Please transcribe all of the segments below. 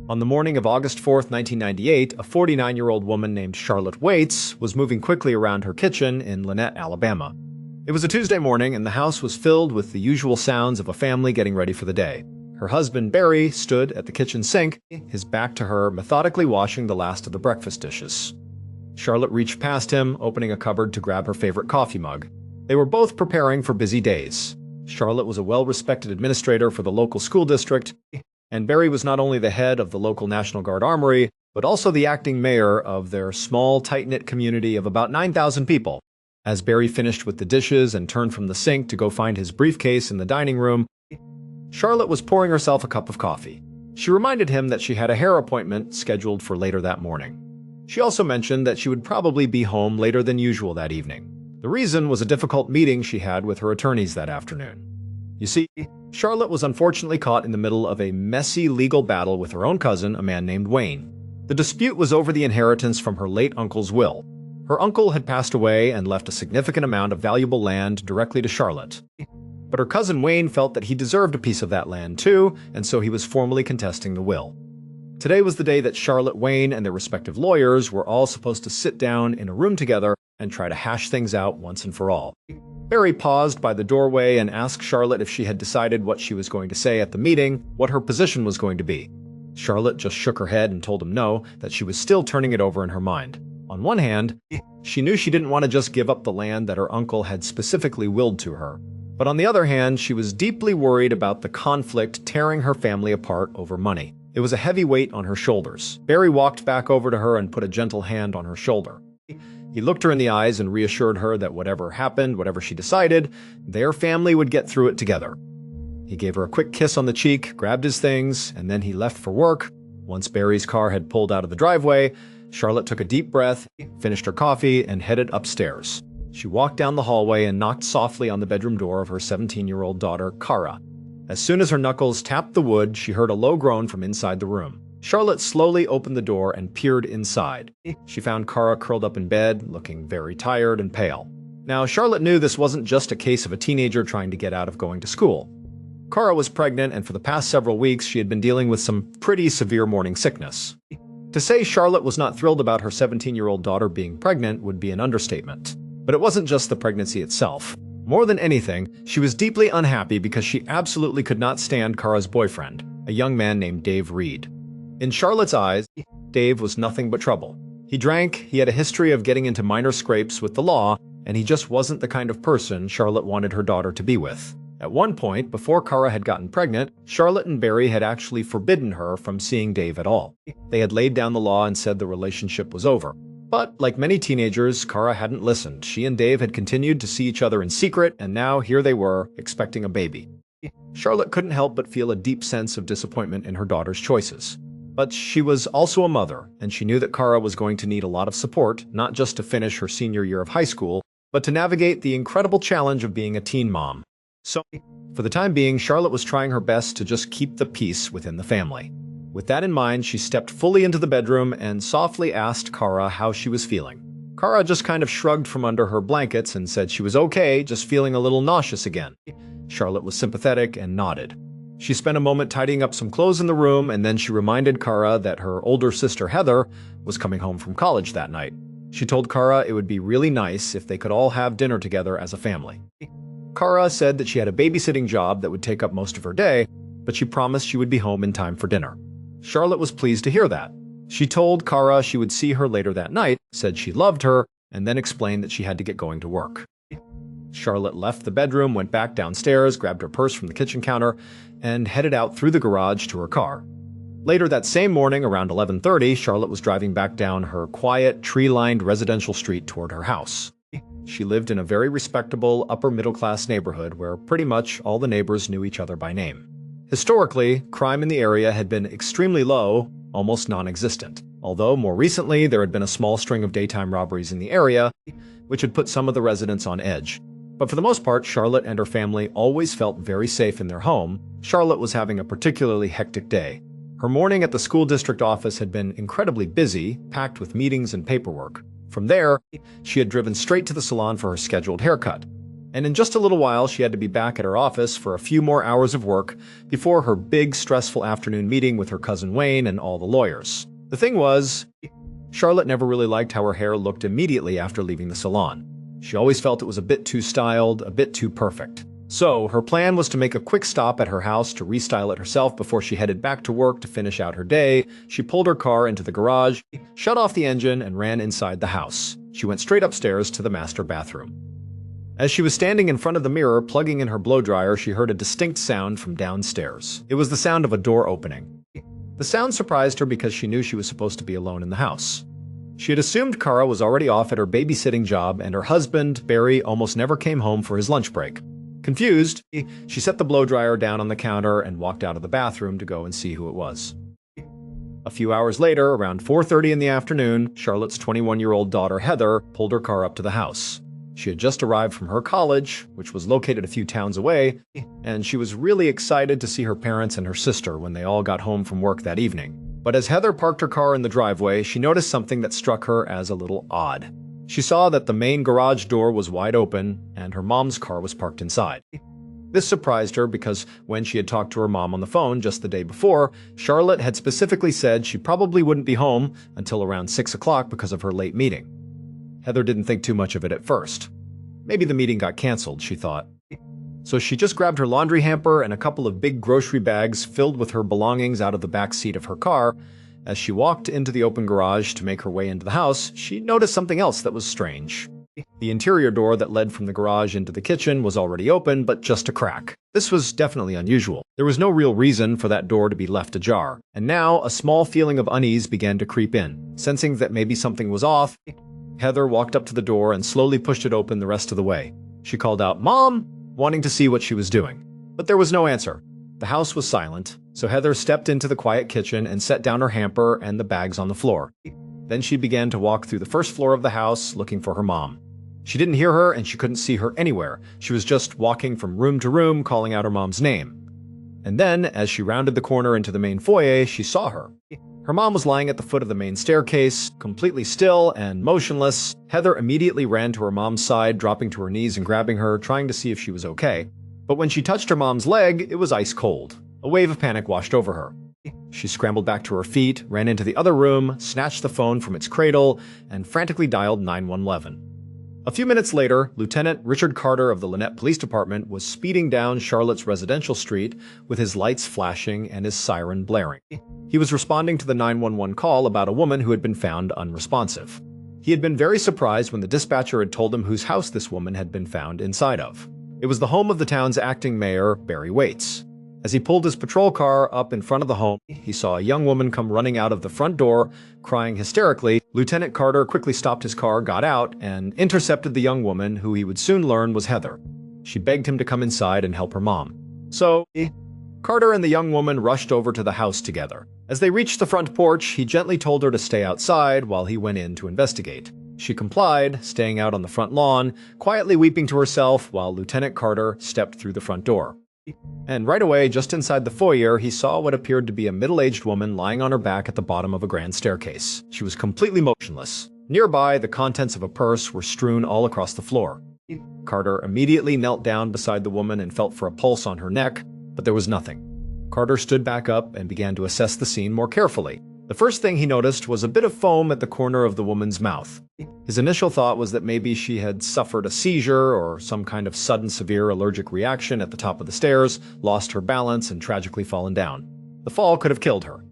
On the morning of August 4th, 1998, a 49-year-old woman named Charlotte Waits was moving quickly around her kitchen in Lynette, Alabama. It was a Tuesday morning, and the house was filled with the usual sounds of a family getting ready for the day. Her husband, Barry, stood at the kitchen sink, his back to her, methodically washing the last of the breakfast dishes. Charlotte reached past him, opening a cupboard to grab her favorite coffee mug. They were both preparing for busy days. Charlotte was a well-respected administrator for the local school district, and Barry was not only the head of the local National Guard Armory, but also the acting mayor of their small, tight-knit community of about 9,000 people. As Barry finished with the dishes and turned from the sink to go find his briefcase in the dining room, Charlotte was pouring herself a cup of coffee. She reminded him that she had a hair appointment scheduled for later that morning. She also mentioned that she would probably be home later than usual that evening. The reason was a difficult meeting she had with her attorneys that afternoon. You see, Charlotte was unfortunately caught in the middle of a messy legal battle with her own cousin, a man named Wayne. The dispute was over the inheritance from her late uncle's will. Her uncle had passed away and left a significant amount of valuable land directly to Charlotte. But her cousin Wayne felt that he deserved a piece of that land too, and so he was formally contesting the will. Today was the day that Charlotte, Wayne, and their respective lawyers were all supposed to sit down in a room together and try to hash things out once and for all. Barry paused by the doorway and asked Charlotte if she had decided what she was going to say at the meeting, what her position was going to be. Charlotte just shook her head and told him no, that she was still turning it over in her mind. On one hand, she knew she didn't want to just give up the land that her uncle had specifically willed to her. But on the other hand, she was deeply worried about the conflict tearing her family apart over money. It was a heavy weight on her shoulders. Barry walked back over to her and put a gentle hand on her shoulder. He looked her in the eyes and reassured her that whatever happened, whatever she decided, their family would get through it together. He gave her a quick kiss on the cheek, grabbed his things, and then he left for work. Once Barry's car had pulled out of the driveway, Charlotte took a deep breath, finished her coffee, and headed upstairs. She walked down the hallway and knocked softly on the bedroom door of her 17-year-old daughter, Kara. As soon as her knuckles tapped the wood, she heard a low groan from inside the room. Charlotte slowly opened the door and peered inside. She found Kara curled up in bed, looking very tired and pale. Now, Charlotte knew this wasn't just a case of a teenager trying to get out of going to school. Kara was pregnant, and for the past several weeks, she had been dealing with some pretty severe morning sickness. To say Charlotte was not thrilled about her 17-year-old daughter being pregnant would be an understatement. But it wasn't just the pregnancy itself. More than anything, she was deeply unhappy because she absolutely could not stand Kara's boyfriend, a young man named Dave Reed. In Charlotte's eyes, Dave was nothing but trouble. He drank, he had a history of getting into minor scrapes with the law, and he just wasn't the kind of person Charlotte wanted her daughter to be with. At one point, before Kara had gotten pregnant, Charlotte and Barry had actually forbidden her from seeing Dave at all. They had laid down the law and said the relationship was over. But, like many teenagers, Kara hadn't listened. She and Dave had continued to see each other in secret, and now here they were, expecting a baby. Charlotte couldn't help but feel a deep sense of disappointment in her daughter's choices. But she was also a mother, and she knew that Kara was going to need a lot of support, not just to finish her senior year of high school, but to navigate the incredible challenge of being a teen mom. So, for the time being, Charlotte was trying her best to just keep the peace within the family. With that in mind, she stepped fully into the bedroom and softly asked Kara how she was feeling. Kara just kind of shrugged from under her blankets and said she was okay, just feeling a little nauseous again. Charlotte was sympathetic and nodded. She spent a moment tidying up some clothes in the room, and then she reminded Kara that her older sister Heather was coming home from college that night. She told Kara it would be really nice if they could all have dinner together as a family. Kara said that she had a babysitting job that would take up most of her day, but she promised she would be home in time for dinner. Charlotte was pleased to hear that. She told Kara she would see her later that night, said she loved her, and then explained that she had to get going to work. Charlotte left the bedroom, went back downstairs, grabbed her purse from the kitchen counter, and headed out through the garage to her car. Later that same morning, around 11:30, Charlotte was driving back down her quiet, tree-lined residential street toward her house. She lived in a very respectable, upper-middle-class neighborhood where pretty much all the neighbors knew each other by name. Historically, crime in the area had been extremely low, almost non-existent. Although more recently, there had been a small string of daytime robberies in the area, which had put some of the residents on edge. But for the most part, Charlotte and her family always felt very safe in their home. Charlotte was having a particularly hectic day. Her morning at the school district office had been incredibly busy, packed with meetings and paperwork. From there, she had driven straight to the salon for her scheduled haircut. And in just a little while, she had to be back at her office for a few more hours of work before her big, stressful afternoon meeting with her cousin Wayne and all the lawyers. The thing was, Charlotte never really liked how her hair looked immediately after leaving the salon. She always felt it was a bit too styled, a bit too perfect. So, her plan was to make a quick stop at her house to restyle it herself before she headed back to work to finish out her day. She pulled her car into the garage, shut off the engine, and ran inside the house. She went straight upstairs to the master bathroom. As she was standing in front of the mirror plugging in her blow-dryer, she heard a distinct sound from downstairs. It was the sound of a door opening. The sound surprised her because she knew she was supposed to be alone in the house. She had assumed Kara was already off at her babysitting job, and her husband, Barry, almost never came home for his lunch break. Confused, she set the blow-dryer down on the counter and walked out of the bathroom to go and see who it was. A few hours later, around 4:30 in the afternoon, Charlotte's 21-year-old daughter, Heather, pulled her car up to the house. She had just arrived from her college, which was located a few towns away, and she was really excited to see her parents and her sister when they all got home from work that evening. But as Heather parked her car in the driveway, she noticed something that struck her as a little odd. She saw that the main garage door was wide open, and her mom's car was parked inside. This surprised her because when she had talked to her mom on the phone just the day before, Charlotte had specifically said she probably wouldn't be home until around 6 o'clock because of her late meeting. Heather didn't think too much of it at first. Maybe the meeting got canceled, she thought. So she just grabbed her laundry hamper and a couple of big grocery bags filled with her belongings out of the back seat of her car. As she walked into the open garage to make her way into the house, she noticed something else that was strange. The interior door that led from the garage into the kitchen was already open, but just a crack. This was definitely unusual. There was no real reason for that door to be left ajar. And now, a small feeling of unease began to creep in. Sensing that maybe something was off, Heather walked up to the door and slowly pushed it open the rest of the way. She called out, "Mom!" wanting to see what she was doing. But there was no answer. The house was silent, so Heather stepped into the quiet kitchen and set down her hamper and the bags on the floor. Then she began to walk through the first floor of the house, looking for her mom. She didn't hear her and she couldn't see her anywhere. She was just walking from room to room, calling out her mom's name. And then, as she rounded the corner into the main foyer, she saw her. Her mom was lying at the foot of the main staircase, completely still and motionless. Heather immediately ran to her mom's side, dropping to her knees and grabbing her, trying to see if she was okay. But when she touched her mom's leg, it was ice cold. A wave of panic washed over her. She scrambled back to her feet, ran into the other room, snatched the phone from its cradle, and frantically dialed 911. A few minutes later, Lieutenant Richard Carter of the Lynette Police Department was speeding down Charlotte's residential street with his lights flashing and his siren blaring. He was responding to the 911 call about a woman who had been found unresponsive. He had been very surprised when the dispatcher had told him whose house this woman had been found inside of. It was the home of the town's acting mayor, Barry Waits. As he pulled his patrol car up in front of the home, he saw a young woman come running out of the front door, crying hysterically. Lieutenant Carter quickly stopped his car, got out, and intercepted the young woman, who he would soon learn was Heather. She begged him to come inside and help her mom. So, Carter and the young woman rushed over to the house together. As they reached the front porch, he gently told her to stay outside while he went in to investigate. She complied, staying out on the front lawn, quietly weeping to herself while Lieutenant Carter stepped through the front door. And right away, just inside the foyer, he saw what appeared to be a middle-aged woman lying on her back at the bottom of a grand staircase. She was completely motionless. Nearby, the contents of a purse were strewn all across the floor. Carter immediately knelt down beside the woman and felt for a pulse on her neck, but there was nothing. Carter stood back up and began to assess the scene more carefully. The first thing he noticed was a bit of foam at the corner of the woman's mouth. His initial thought was that maybe she had suffered a seizure or some kind of sudden severe allergic reaction at the top of the stairs, lost her balance, and tragically fallen down. The fall could have killed her.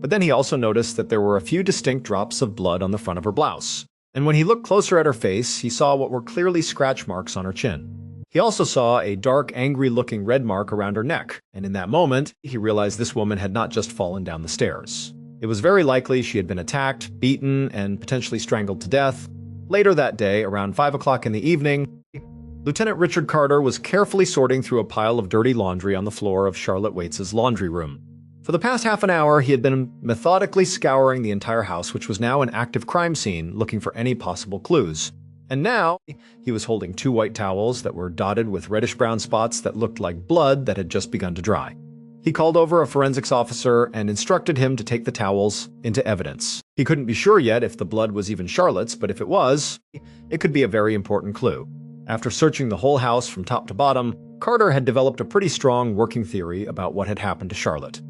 But then he also noticed that there were a few distinct drops of blood on the front of her blouse. And when he looked closer at her face, he saw what were clearly scratch marks on her chin. He also saw a dark, angry-looking red mark around her neck, and in that moment, he realized this woman had not just fallen down the stairs. It was very likely she had been attacked, beaten, and potentially strangled to death. Later that day, around 5 o'clock in the evening, Lieutenant Richard Carter was carefully sorting through a pile of dirty laundry on the floor of Charlotte Waits' laundry room. For the past half an hour, he had been methodically scouring the entire house, which was now an active crime scene, looking for any possible clues. And now, he was holding 2 white towels that were dotted with reddish-brown spots that looked like blood that had just begun to dry. He called over a forensics officer and instructed him to take the towels into evidence. He couldn't be sure yet if the blood was even Charlotte's, but if it was, it could be a very important clue. After searching the whole house from top to bottom, Carter had developed a pretty strong working theory about what had happened to Charlotte.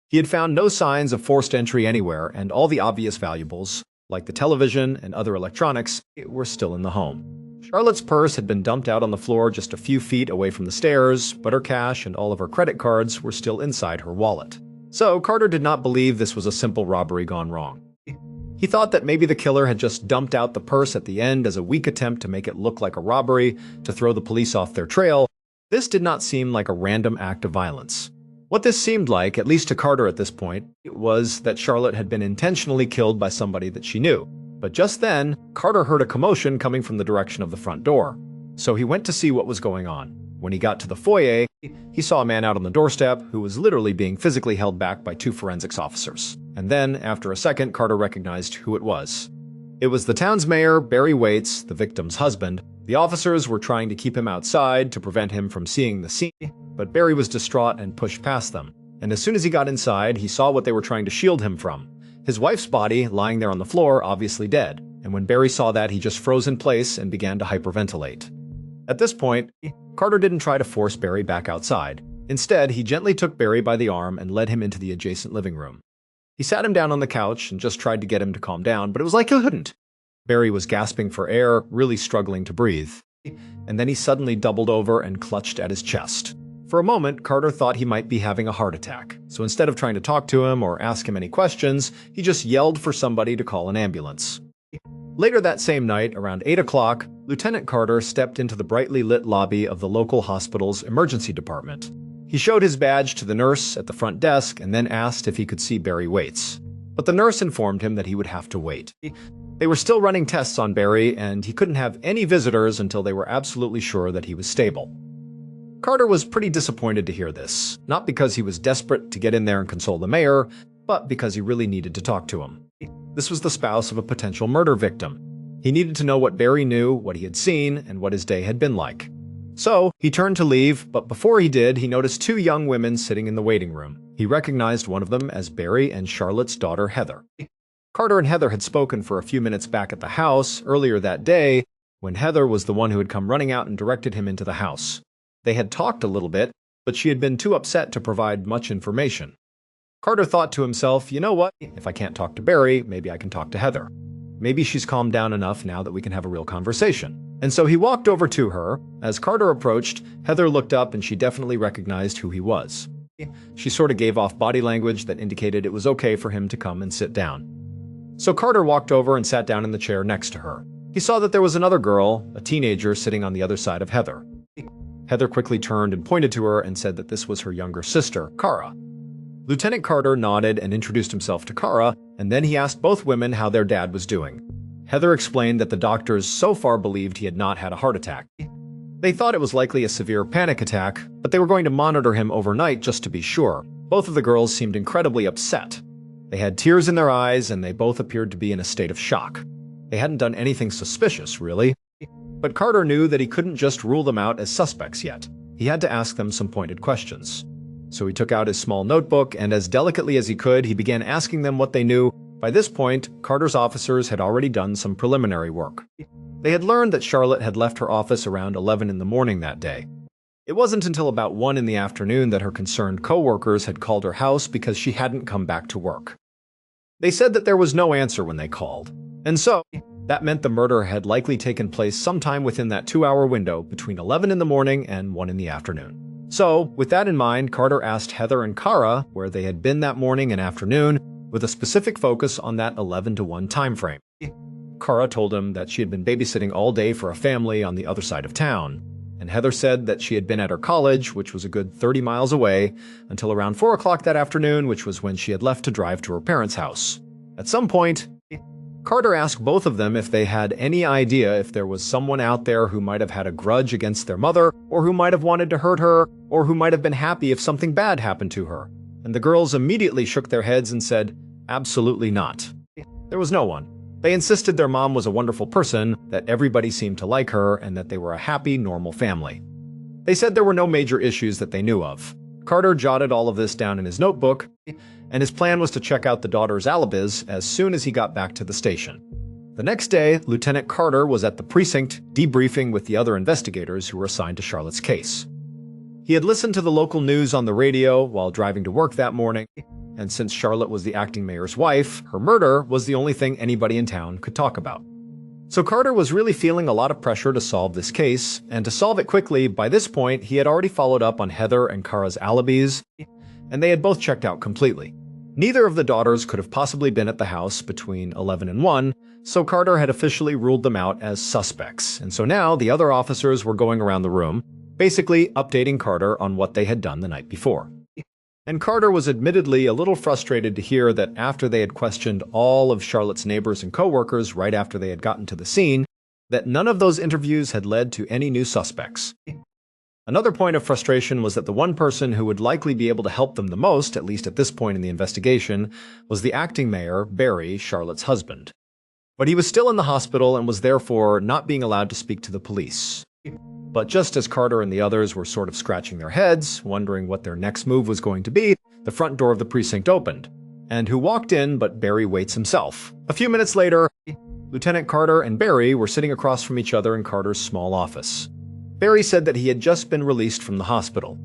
He had found no signs of forced entry anywhere, and all the obvious valuables, like the television and other electronics, were still in the home. Charlotte's purse had been dumped out on the floor just a few feet away from the stairs, but her cash and all of her credit cards were still inside her wallet. So Carter did not believe this was a simple robbery gone wrong. He thought that maybe the killer had just dumped out the purse at the end as a weak attempt to make it look like a robbery, to throw the police off their trail. This did not seem like a random act of violence. What this seemed like, at least to Carter at this point, was that Charlotte had been intentionally killed by somebody that she knew. But just then, Carter heard a commotion coming from the direction of the front door. So he went to see what was going on. When he got to the foyer, he saw a man out on the doorstep who was literally being physically held back by 2 forensics officers. And then, after a second, Carter recognized who it was. It was the town's mayor, Barry Waits, the victim's husband. The officers were trying to keep him outside to prevent him from seeing the scene, but Barry was distraught and pushed past them. And as soon as he got inside, he saw what they were trying to shield him from. His wife's body lying there on the floor, obviously dead, and when Barry saw that, he just froze in place and began to hyperventilate. At this point, Carter didn't try to force Barry back outside. Instead, he gently took Barry by the arm and led him into the adjacent living room. He sat him down on the couch and just tried to get him to calm down, but it was like he couldn't. Barry was gasping for air, really struggling to breathe. And then he suddenly doubled over and clutched at his chest. For a moment, Carter thought he might be having a heart attack, so instead of trying to talk to him or ask him any questions, he just yelled for somebody to call an ambulance. Later that same night, around 8 o'clock, Lieutenant Carter stepped into the brightly lit lobby of the local hospital's emergency department. He showed his badge to the nurse at the front desk and then asked if he could see Barry Waits. But the nurse informed him that he would have to wait. They were still running tests on Barry, and he couldn't have any visitors until they were absolutely sure that he was stable. Carter was pretty disappointed to hear this, not because he was desperate to get in there and console the mayor, but because he really needed to talk to him. This was the spouse of a potential murder victim. He needed to know what Barry knew, what he had seen, and what his day had been like. So, he turned to leave, but before he did, he noticed 2 young women sitting in the waiting room. He recognized one of them as Barry and Charlotte's daughter, Heather. Carter and Heather had spoken for a few minutes back at the house earlier that day, when Heather was the one who had come running out and directed him into the house. They had talked a little bit, but she had been too upset to provide much information. Carter thought to himself, you know what, if I can't talk to Barry, maybe I can talk to Heather. Maybe she's calmed down enough now that we can have a real conversation. And so he walked over to her. As Carter approached, Heather looked up and she definitely recognized who he was. She sort of gave off body language that indicated it was okay for him to come and sit down. So Carter walked over and sat down in the chair next to her. He saw that there was another girl, a teenager, sitting on the other side of Heather. Heather quickly turned and pointed to her and said that this was her younger sister, Kara. Lieutenant Carter nodded and introduced himself to Kara, and then he asked both women how their dad was doing. Heather explained that the doctors so far believed he had not had a heart attack. They thought it was likely a severe panic attack, but they were going to monitor him overnight just to be sure. Both of the girls seemed incredibly upset. They had tears in their eyes, and they both appeared to be in a state of shock. They hadn't done anything suspicious, really. But Carter knew that he couldn't just rule them out as suspects yet. He had to ask them some pointed questions. So he took out his small notebook, and as delicately as he could, he began asking them what they knew. By this point, Carter's officers had already done some preliminary work. They had learned that Charlotte had left her office around 11 in the morning that day. It wasn't until about 1 in the afternoon that her concerned co-workers had called her house because she hadn't come back to work. They said that there was no answer when they called, and so that meant the murder had likely taken place sometime within that 2-hour window between 11 in the morning and 1 in the afternoon. So, with that in mind, Carter asked Heather and Kara where they had been that morning and afternoon, with a specific focus on that 11 to 1 time frame. Kara told him that she had been babysitting all day for a family on the other side of town, and Heather said that she had been at her college, which was a good 30 miles away, until around 4 o'clock that afternoon, which was when she had left to drive to her parents' house. At some point, Carter asked both of them if they had any idea if there was someone out there who might have had a grudge against their mother, or who might have wanted to hurt her, or who might have been happy if something bad happened to her. And the girls immediately shook their heads and said, absolutely not. There was no one. They insisted their mom was a wonderful person, that everybody seemed to like her, and that they were a happy, normal family. They said there were no major issues that they knew of. Carter jotted all of this down in his notebook, and his plan was to check out the daughters' alibis as soon as he got back to the station. The next day, Lieutenant Carter was at the precinct debriefing with the other investigators who were assigned to Charlotte's case. He had listened to the local news on the radio while driving to work that morning, and since Charlotte was the acting mayor's wife, her murder was the only thing anybody in town could talk about. So Carter was really feeling a lot of pressure to solve this case, and to solve it quickly. By this point, he had already followed up on Heather and Kara's alibis, and they had both checked out completely. Neither of the daughters could have possibly been at the house between 11 and 1, so Carter had officially ruled them out as suspects, and so now the other officers were going around the room, basically updating Carter on what they had done the night before. And Carter was admittedly a little frustrated to hear that after they had questioned all of Charlotte's neighbors and coworkers right after they had gotten to the scene, that none of those interviews had led to any new suspects. Another point of frustration was that the one person who would likely be able to help them the most, at least at this point in the investigation, was the acting mayor, Barry, Charlotte's husband. But he was still in the hospital and was therefore not being allowed to speak to the police. But just as Carter and the others were sort of scratching their heads, wondering what their next move was going to be, the front door of the precinct opened. And who walked in but Barry Waits himself? A few minutes later, Lieutenant Carter and Barry were sitting across from each other in Carter's small office. Barry said that he had just been released from the hospital.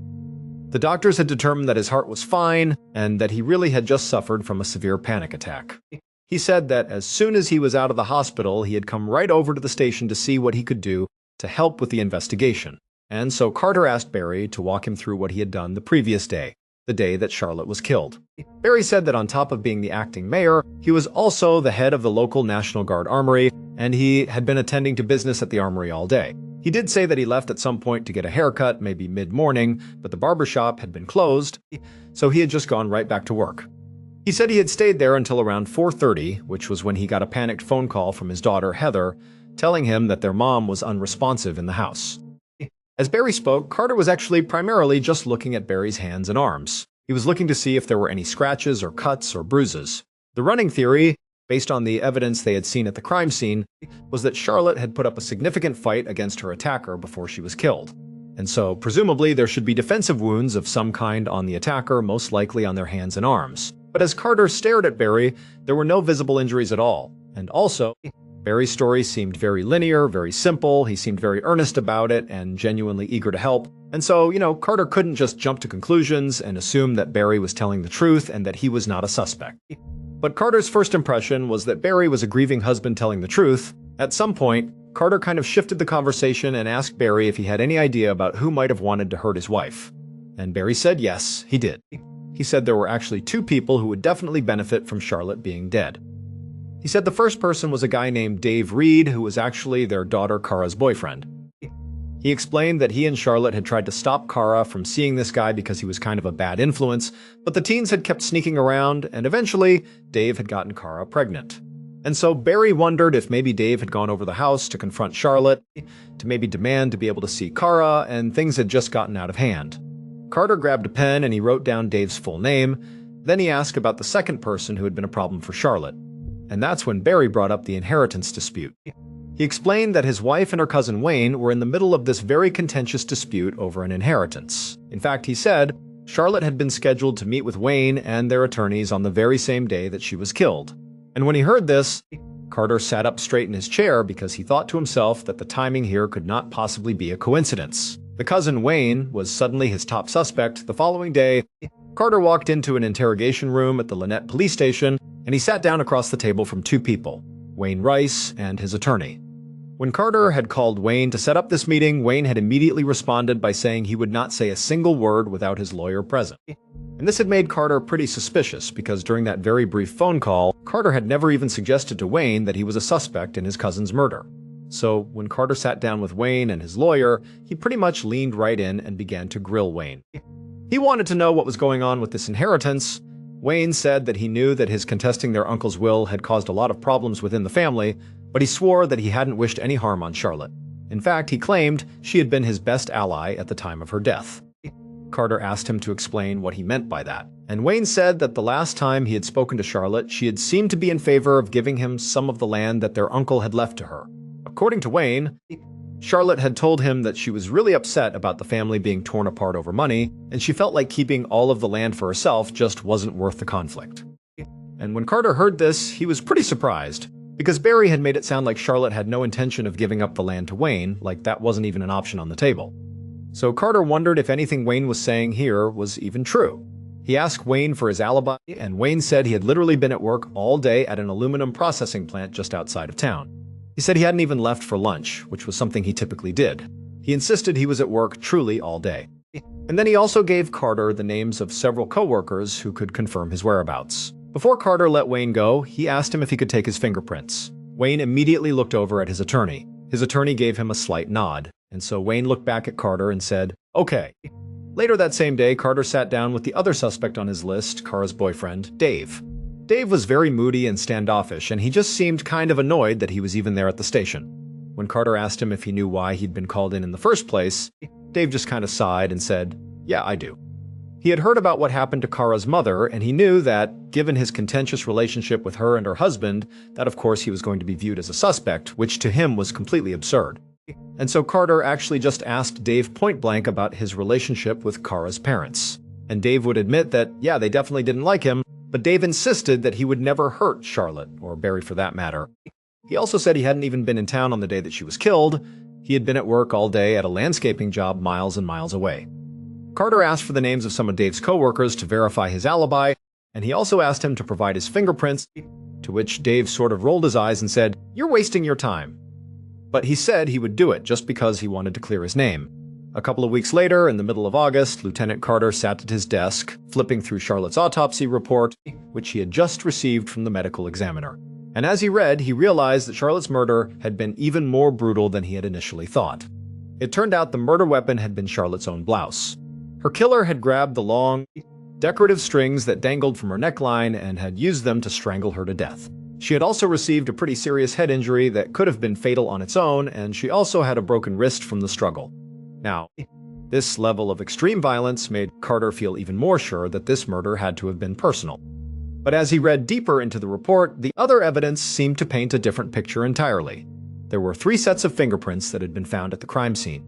The doctors had determined that his heart was fine and that he really had just suffered from a severe panic attack. He said that as soon as he was out of the hospital, he had come right over to the station to see what he could do to help with the investigation. And so Carter asked Barry to walk him through what he had done the previous day, the day that Charlotte was killed. Barry said that on top of being the acting mayor, he was also the head of the local National Guard armory, and he had been attending to business at the armory all day. He did say that he left at some point to get a haircut, maybe mid-morning, but the barbershop had been closed, so he had just gone right back to work. He said he had stayed there until around 4:30, which was when he got a panicked phone call from his daughter, Heather, telling him that their mom was unresponsive in the house. As Barry spoke, Carter was actually primarily just looking at Barry's hands and arms. He was looking to see if there were any scratches or cuts or bruises. The running theory, based on the evidence they had seen at the crime scene, was that Charlotte had put up a significant fight against her attacker before she was killed. And so, presumably, there should be defensive wounds of some kind on the attacker, most likely on their hands and arms. But as Carter stared at Barry, there were no visible injuries at all. And also, Barry's story seemed very linear, very simple. He seemed very earnest about it and genuinely eager to help. And so, Carter couldn't just jump to conclusions and assume that Barry was telling the truth and that he was not a suspect. But Carter's first impression was that Barry was a grieving husband telling the truth. At some point, Carter kind of shifted the conversation and asked Barry if he had any idea about who might have wanted to hurt his wife. And Barry said yes, he did. He said there were actually two people who would definitely benefit from Charlotte being dead. He said the first person was a guy named Dave Reed, who was actually their daughter Kara's boyfriend. He explained that he and Charlotte had tried to stop Kara from seeing this guy because he was kind of a bad influence, but the teens had kept sneaking around, and eventually, Dave had gotten Kara pregnant. And so Barry wondered if maybe Dave had gone over the house to confront Charlotte, to maybe demand to be able to see Kara, and things had just gotten out of hand. Carter grabbed a pen and he wrote down Dave's full name. Then he asked about the second person who had been a problem for Charlotte. And that's when Barry brought up the inheritance dispute. He explained that his wife and her cousin Wayne were in the middle of this very contentious dispute over an inheritance. In fact, he said Charlotte had been scheduled to meet with Wayne and their attorneys on the very same day that she was killed. And when he heard this, Carter sat up straight in his chair because he thought to himself that the timing here could not possibly be a coincidence. The cousin Wayne was suddenly his top suspect. The following day, Carter walked into an interrogation room at the Lynette police station, and he sat down across the table from two people, Wayne Rice and his attorney. When Carter had called Wayne to set up this meeting, Wayne had immediately responded by saying he would not say a single word without his lawyer present. And this had made Carter pretty suspicious because during that very brief phone call, Carter had never even suggested to Wayne that he was a suspect in his cousin's murder. So when Carter sat down with Wayne and his lawyer, he pretty much leaned right in and began to grill Wayne. He wanted to know what was going on with this inheritance. Wayne said that he knew that his contesting their uncle's will had caused a lot of problems within the family, but he swore that he hadn't wished any harm on Charlotte. In fact, he claimed she had been his best ally at the time of her death. Carter asked him to explain what he meant by that, and Wayne said that the last time he had spoken to Charlotte, she had seemed to be in favor of giving him some of the land that their uncle had left to her. According to Wayne, Charlotte had told him that she was really upset about the family being torn apart over money, and she felt like keeping all of the land for herself just wasn't worth the conflict. And when Carter heard this, he was pretty surprised. because Barry had made it sound like Charlotte had no intention of giving up the land to Wayne, like that wasn't even an option on the table. So Carter wondered if anything Wayne was saying here was even true. He asked Wayne for his alibi, and Wayne said he had literally been at work all day at an aluminum processing plant just outside of town. He said he hadn't even left for lunch, which was something he typically did. He insisted he was at work truly all day. And then he also gave Carter the names of several coworkers who could confirm his whereabouts. Before Carter let Wayne go, he asked him if he could take his fingerprints. Wayne immediately looked over at his attorney. His attorney gave him a slight nod, and so Wayne looked back at Carter and said, "Okay." Later that same day, Carter sat down with the other suspect on his list, Kara's boyfriend, Dave. Dave was very moody and standoffish, and he just seemed kind of annoyed that he was even there at the station. When Carter asked him if he knew why he'd been called in the first place, Dave just kind of sighed and said, "Yeah, I do." He had heard about what happened to Kara's mother, and he knew that, given his contentious relationship with her and her husband, that of course he was going to be viewed as a suspect, which to him was completely absurd. And so Carter actually just asked Dave point-blank about his relationship with Kara's parents. And Dave would admit that, yeah, they definitely didn't like him, but Dave insisted that he would never hurt Charlotte, or Barry for that matter. He also said he hadn't even been in town on the day that she was killed. He had been at work all day at a landscaping job miles and miles away. Carter asked for the names of some of Dave's coworkers to verify his alibi, and he also asked him to provide his fingerprints, to which Dave sort of rolled his eyes and said, "You're wasting your time." But he said he would do it just because he wanted to clear his name. A couple of weeks later, in the middle of August, Lieutenant Carter sat at his desk, flipping through Charlotte's autopsy report, which he had just received from the medical examiner. And as he read, he realized that Charlotte's murder had been even more brutal than he had initially thought. It turned out the murder weapon had been Charlotte's own blouse. Her killer had grabbed the long, decorative strings that dangled from her neckline and had used them to strangle her to death. She had also received a pretty serious head injury that could have been fatal on its own, and she also had a broken wrist from the struggle. Now, this level of extreme violence made Carter feel even more sure that this murder had to have been personal. But as he read deeper into the report, the other evidence seemed to paint a different picture entirely. There were 3 sets of fingerprints that had been found at the crime scene.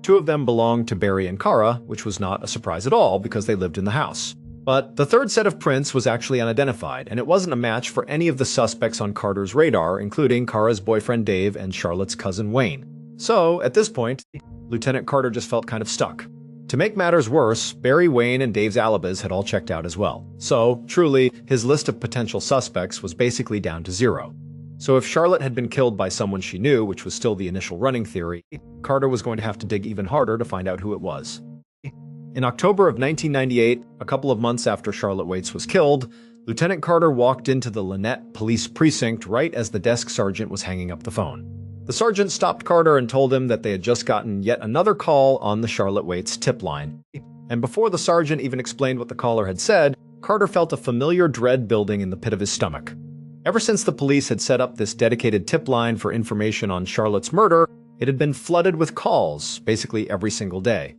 2 of them belonged to Barry and Kara, which was not a surprise at all because they lived in the house. But the 3rd set of prints was actually unidentified, and it wasn't a match for any of the suspects on Carter's radar, including Kara's boyfriend Dave and Charlotte's cousin Wayne. So, at this point, Lieutenant Carter just felt kind of stuck. To make matters worse, Barry, Wayne, and Dave's alibis had all checked out as well. So, truly, his list of potential suspects was basically down to 0. So if Charlotte had been killed by someone she knew, which was still the initial running theory, Carter was going to have to dig even harder to find out who it was. In October of 1998, a couple of months after Charlotte Waits was killed, Lieutenant Carter walked into the Lynette police precinct right as the desk sergeant was hanging up the phone. The sergeant stopped Carter and told him that they had just gotten yet another call on the Charlotte Waits tip line. And before the sergeant even explained what the caller had said, Carter felt a familiar dread building in the pit of his stomach. Ever since the police had set up this dedicated tip line for information on Charlotte's murder, it had been flooded with calls, basically every single day.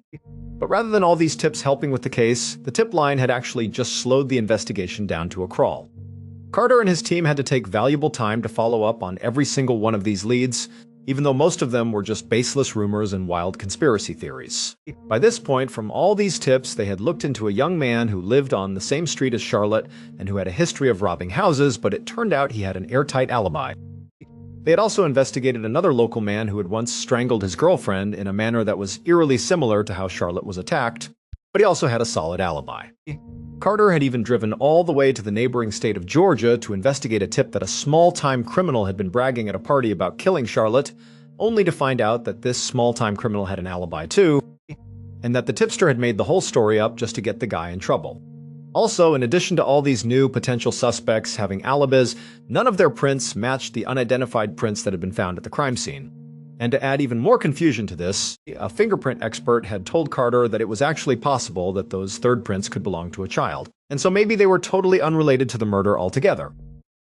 But rather than all these tips helping with the case, the tip line had actually just slowed the investigation down to a crawl. Carter and his team had to take valuable time to follow up on every single one of these leads, even though most of them were just baseless rumors and wild conspiracy theories. By this point, from all these tips, they had looked into a young man who lived on the same street as Charlotte and who had a history of robbing houses, but it turned out he had an airtight alibi. They had also investigated another local man who had once strangled his girlfriend in a manner that was eerily similar to how Charlotte was attacked, but he also had a solid alibi. Carter had even driven all the way to the neighboring state of Georgia to investigate a tip that a small-time criminal had been bragging at a party about killing Charlotte, only to find out that this small-time criminal had an alibi too, and that the tipster had made the whole story up just to get the guy in trouble. Also, in addition to all these new potential suspects having alibis, none of their prints matched the unidentified prints that had been found at the crime scene. And to add even more confusion to this, a fingerprint expert had told Carter that it was actually possible that those 3rd prints could belong to a child. And so maybe they were totally unrelated to the murder altogether.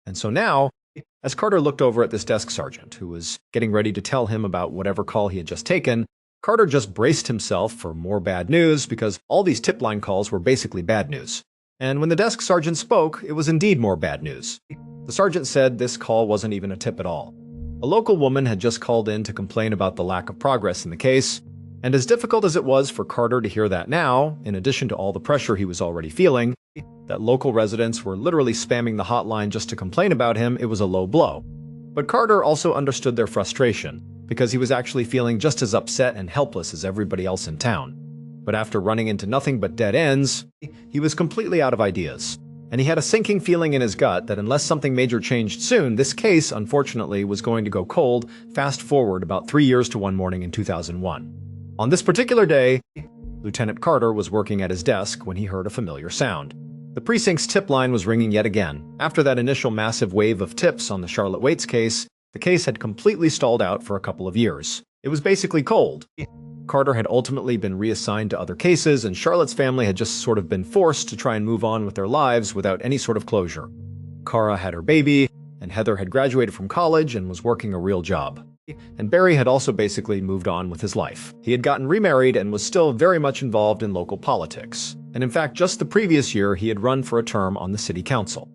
And so now, as Carter looked over at this desk sergeant, who was getting ready to tell him about whatever call he had just taken, Carter just braced himself for more bad news because all these tip line calls were basically bad news. And when the desk sergeant spoke, it was indeed more bad news. The sergeant said this call wasn't even a tip at all. A local woman had just called in to complain about the lack of progress in the case, and as difficult as it was for Carter to hear that now, in addition to all the pressure he was already feeling, that local residents were literally spamming the hotline just to complain about him, it was a low blow. But Carter also understood their frustration, because he was actually feeling just as upset and helpless as everybody else in town. But after running into nothing but dead ends, he was completely out of ideas. And he had a sinking feeling in his gut that unless something major changed soon, this case, unfortunately, was going to go cold, fast forward about 3 years to one morning in 2001. On this particular day, Lieutenant Carter was working at his desk when he heard a familiar sound. The precinct's tip line was ringing yet again. After that initial massive wave of tips on the Charlotte Waits case, the case had completely stalled out for a couple of years. It was basically cold. Carter had ultimately been reassigned to other cases, and Charlotte's family had just sort of been forced to try and move on with their lives without any sort of closure. Cara had her baby, and Heather had graduated from college and was working a real job. And Barry had also basically moved on with his life. He had gotten remarried and was still very much involved in local politics. And in fact, just the previous year, he had run for a term on the city council.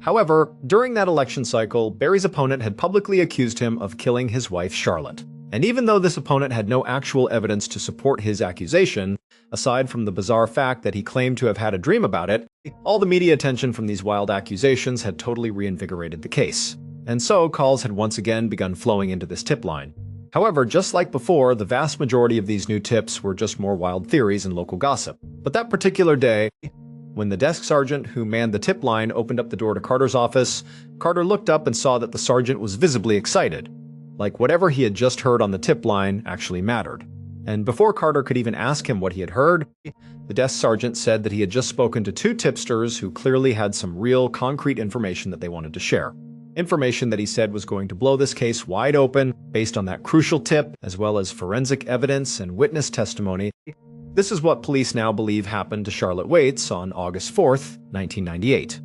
However, during that election cycle, Barry's opponent had publicly accused him of killing his wife, Charlotte. And even though this opponent had no actual evidence to support his accusation, aside from the bizarre fact that he claimed to have had a dream about it, all the media attention from these wild accusations had totally reinvigorated the case. And so, calls had once again begun flowing into this tip line. However, just like before, the vast majority of these new tips were just more wild theories and local gossip. But that particular day, when the desk sergeant who manned the tip line opened up the door to Carter's office, Carter looked up and saw that the sergeant was visibly excited. Like whatever he had just heard on the tip line actually mattered. And before Carter could even ask him what he had heard, the desk sergeant said that he had just spoken to 2 tipsters who clearly had some real, concrete information that they wanted to share. Information that he said was going to blow this case wide open based on that crucial tip, as well as forensic evidence and witness testimony. This is what police now believe happened to Charlotte Waits on August 4th, 1998.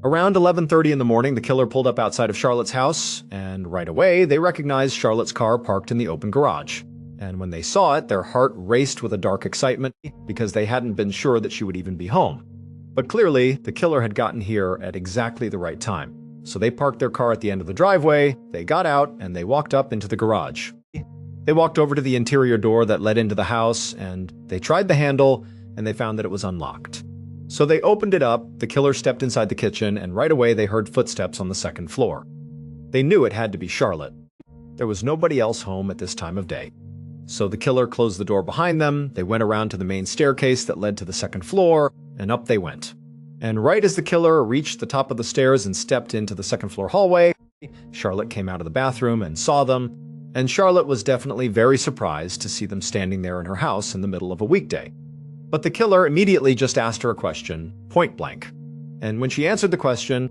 Around 11:30 in the morning, the killer pulled up outside of Charlotte's house, and right away, they recognized Charlotte's car parked in the open garage. And when they saw it, their heart raced with a dark excitement because they hadn't been sure that she would even be home. But clearly, the killer had gotten here at exactly the right time. So they parked their car at the end of the driveway, they got out, and they walked up into the garage. They walked over to the interior door that led into the house, and they tried the handle, and they found that it was unlocked. So they opened it up, the killer stepped inside the kitchen, and right away they heard footsteps on the second floor. They knew it had to be Charlotte. There was nobody else home at this time of day. So the killer closed the door behind them, they went around to the main staircase that led to the second floor, and up they went. And right as the killer reached the top of the stairs and stepped into the second floor hallway, Charlotte came out of the bathroom and saw them, and Charlotte was definitely very surprised to see them standing there in her house in the middle of a weekday. But the killer immediately just asked her a question, point blank. And when she answered the question,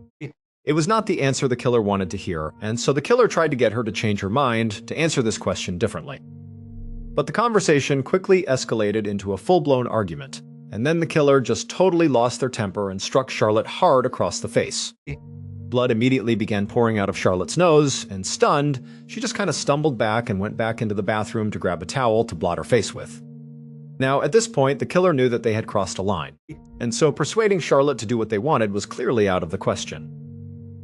it was not the answer the killer wanted to hear, and so the killer tried to get her to change her mind to answer this question differently. But the conversation quickly escalated into a full-blown argument. And then the killer just totally lost their temper and struck Charlotte hard across the face. Blood immediately began pouring out of Charlotte's nose, and stunned, she just kind of stumbled back and went back into the bathroom to grab a towel to blot her face with. Now, at this point, the killer knew that they had crossed a line, and so persuading Charlotte to do what they wanted was clearly out of the question.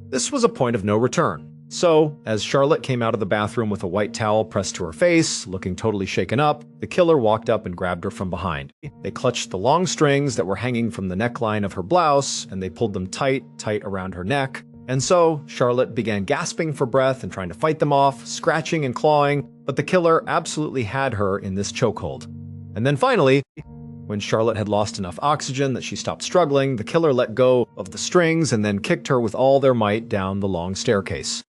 This was a point of no return. So, as Charlotte came out of the bathroom with a white towel pressed to her face, looking totally shaken up, the killer walked up and grabbed her from behind. They clutched the long strings that were hanging from the neckline of her blouse, and they pulled them tight around her neck. And so, Charlotte began gasping for breath and trying to fight them off, scratching and clawing, but the killer absolutely had her in this chokehold. And then finally, when Charlotte had lost enough oxygen that she stopped struggling, the killer let go of the strings and then kicked her with all their might down the long staircase.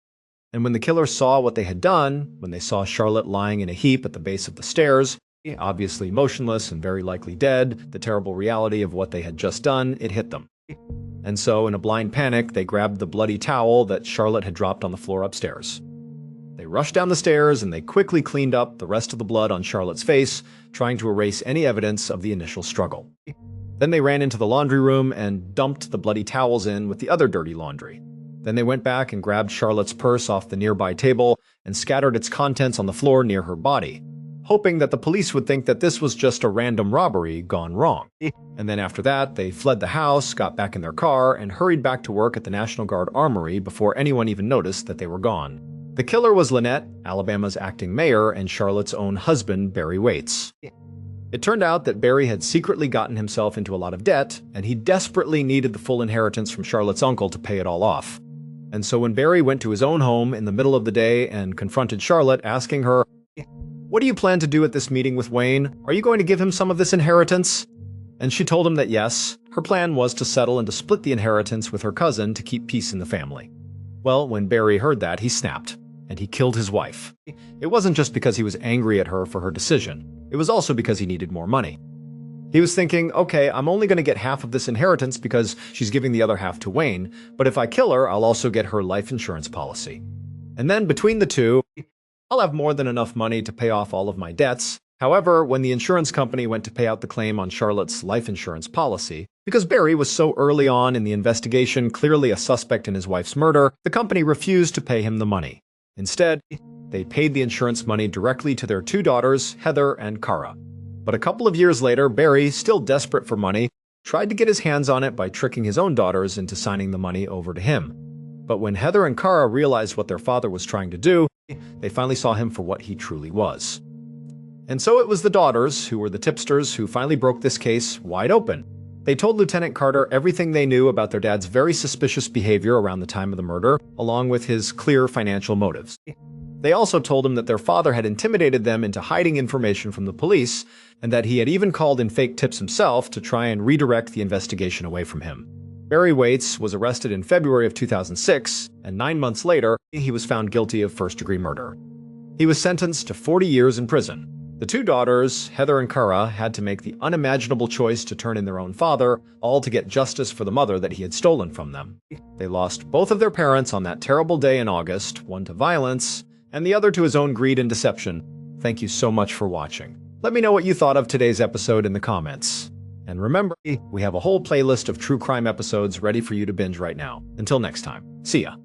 And when the killer saw what they had done, when they saw Charlotte lying in a heap at the base of the stairs, obviously motionless and very likely dead, the terrible reality of what they had just done, it hit them. And so, in a blind panic, they grabbed the bloody towel that Charlotte had dropped on the floor upstairs. They rushed down the stairs and they quickly cleaned up the rest of the blood on Charlotte's face, trying to erase any evidence of the initial struggle. Then they ran into the laundry room and dumped the bloody towels in with the other dirty laundry. Then they went back and grabbed Charlotte's purse off the nearby table and scattered its contents on the floor near her body, hoping that the police would think that this was just a random robbery gone wrong. And then after that, they fled the house, got back in their car, and hurried back to work at the National Guard Armory before anyone even noticed that they were gone. The killer was Lynette, Alabama's acting mayor, and Charlotte's own husband, Barry Waits. It turned out that Barry had secretly gotten himself into a lot of debt, and he desperately needed the full inheritance from Charlotte's uncle to pay it all off. And so when Barry went to his own home in the middle of the day and confronted Charlotte, asking her, "What do you plan to do at this meeting with Wayne? Are you going to give him some of this inheritance?" And she told him that yes, her plan was to settle and to split the inheritance with her cousin to keep peace in the family. Well, when Barry heard that, he snapped, and he killed his wife. It wasn't just because he was angry at her for her decision. It was also because he needed more money. He was thinking, okay, I'm only going to get half of this inheritance because she's giving the other half to Wayne, but if I kill her, I'll also get her life insurance policy. And then between the two, I'll have more than enough money to pay off all of my debts. However, when the insurance company went to pay out the claim on Charlotte's life insurance policy, because Barry was so early on in the investigation, clearly a suspect in his wife's murder, the company refused to pay him the money. Instead, they paid the insurance money directly to their two daughters, Heather and Cara. But a couple of years later, Barry, still desperate for money, tried to get his hands on it by tricking his own daughters into signing the money over to him. But when Heather and Cara realized what their father was trying to do, they finally saw him for what he truly was. And so it was the daughters, who were the tipsters, who finally broke this case wide open. They told Lieutenant Carter everything they knew about their dad's very suspicious behavior around the time of the murder, along with his clear financial motives. They also told him that their father had intimidated them into hiding information from the police, and that he had even called in fake tips himself to try and redirect the investigation away from him. Barry Waits was arrested in February of 2006, and 9 months later, he was found guilty of first-degree murder. He was sentenced to 40 years in prison. The two daughters, Heather and Cara, had to make the unimaginable choice to turn in their own father, all to get justice for the mother that he had stolen from them. They lost both of their parents on that terrible day in August, one to violence, and the other to his own greed and deception. Thank you so much for watching. Let me know what you thought of today's episode in the comments. And remember, we have a whole playlist of true crime episodes ready for you to binge right now. Until next time, see ya.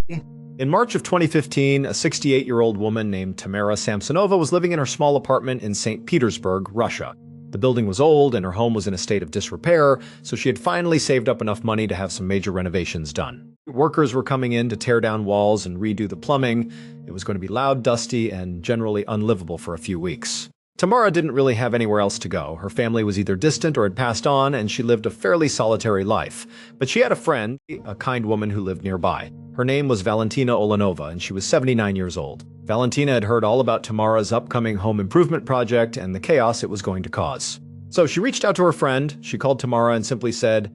In March of 2015, a 68-year-old woman named Tamara Samsonova was living in her small apartment in St. Petersburg, Russia. The building was old and her home was in a state of disrepair, so she had finally saved up enough money to have some major renovations done. Workers were coming in to tear down walls and redo the plumbing. It was going to be loud, dusty, and generally unlivable for a few weeks. Tamara didn't really have anywhere else to go. Her family was either distant or had passed on, and she lived a fairly solitary life. But she had a friend, a kind woman who lived nearby. Her name was Valentina Olenova, and she was 79 years old. Valentina had heard all about Tamara's upcoming home improvement project and the chaos it was going to cause. So she reached out to her friend, she called Tamara and simply said,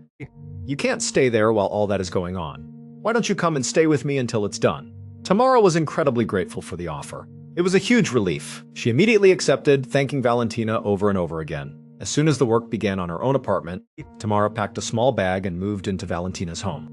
"You can't stay there while all that is going on. Why don't you come and stay with me until it's done?" Tamara was incredibly grateful for the offer. It was a huge relief. She immediately accepted, thanking Valentina over and over again. As soon as the work began on her own apartment, Tamara packed a small bag and moved into Valentina's home.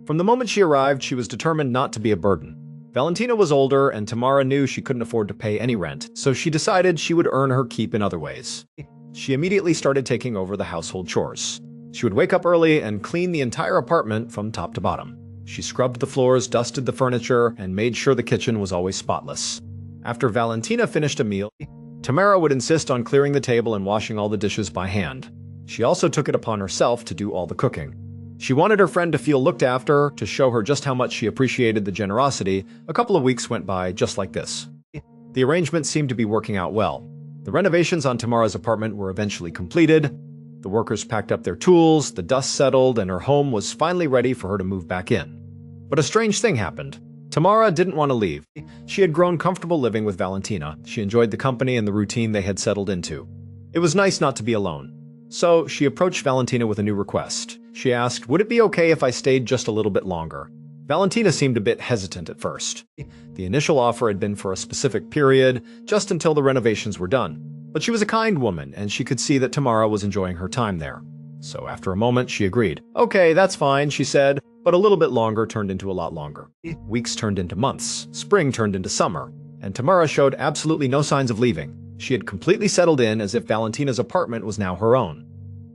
From the moment she arrived, she was determined not to be a burden. Valentina was older, and Tamara knew she couldn't afford to pay any rent, so she decided she would earn her keep in other ways. She immediately started taking over the household chores. She would wake up early and clean the entire apartment from top to bottom. She scrubbed the floors, dusted the furniture, and made sure the kitchen was always spotless. After Valentina finished a meal, Tamara would insist on clearing the table and washing all the dishes by hand. She also took it upon herself to do all the cooking. She wanted her friend to feel looked after, to show her just how much she appreciated the generosity. A couple of weeks went by just like this. The arrangement seemed to be working out well. The renovations on Tamara's apartment were eventually completed. The workers packed up their tools, the dust settled, and her home was finally ready for her to move back in. But a strange thing happened. Tamara didn't want to leave. She had grown comfortable living with Valentina. She enjoyed the company and the routine they had settled into. It was nice not to be alone. So she approached Valentina with a new request. She asked, would it be okay if I stayed just a little bit longer? Valentina seemed a bit hesitant at first. The initial offer had been for a specific period, just until the renovations were done. But she was a kind woman, and she could see that Tamara was enjoying her time there. So after a moment, she agreed. Okay, that's fine, she said, but a little bit longer turned into a lot longer. Weeks turned into months, spring turned into summer, and Tamara showed absolutely no signs of leaving. She had completely settled in as if Valentina's apartment was now her own.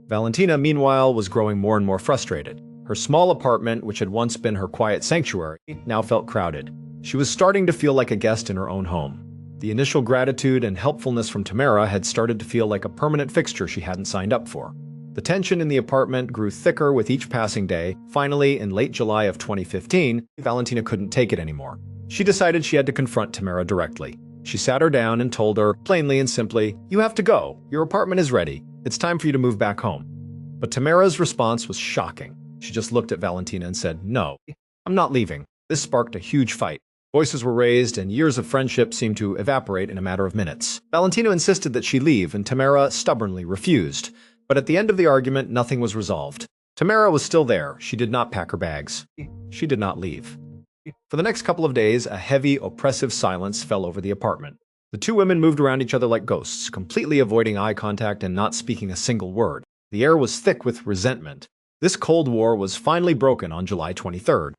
Valentina, meanwhile, was growing more and more frustrated. Her small apartment, which had once been her quiet sanctuary, now felt crowded. She was starting to feel like a guest in her own home. The initial gratitude and helpfulness from Tamara had started to feel like a permanent fixture she hadn't signed up for. The tension in the apartment grew thicker with each passing day. Finally, in late July of 2015, Valentina couldn't take it anymore. She decided she had to confront Tamara directly. She sat her down and told her, plainly and simply, "You have to go. Your apartment is ready. It's time for you to move back home." But Tamara's response was shocking. She just looked at Valentina and said, "No, I'm not leaving." This sparked a huge fight. Voices were raised, and years of friendship seemed to evaporate in a matter of minutes. Valentina insisted that she leave, and Tamara stubbornly refused. But at the end of the argument, nothing was resolved. Tamara was still there. She did not pack her bags. She did not leave. For the next couple of days, a heavy, oppressive silence fell over the apartment. The two women moved around each other like ghosts, completely avoiding eye contact and not speaking a single word. The air was thick with resentment. This Cold War was finally broken on July 23rd.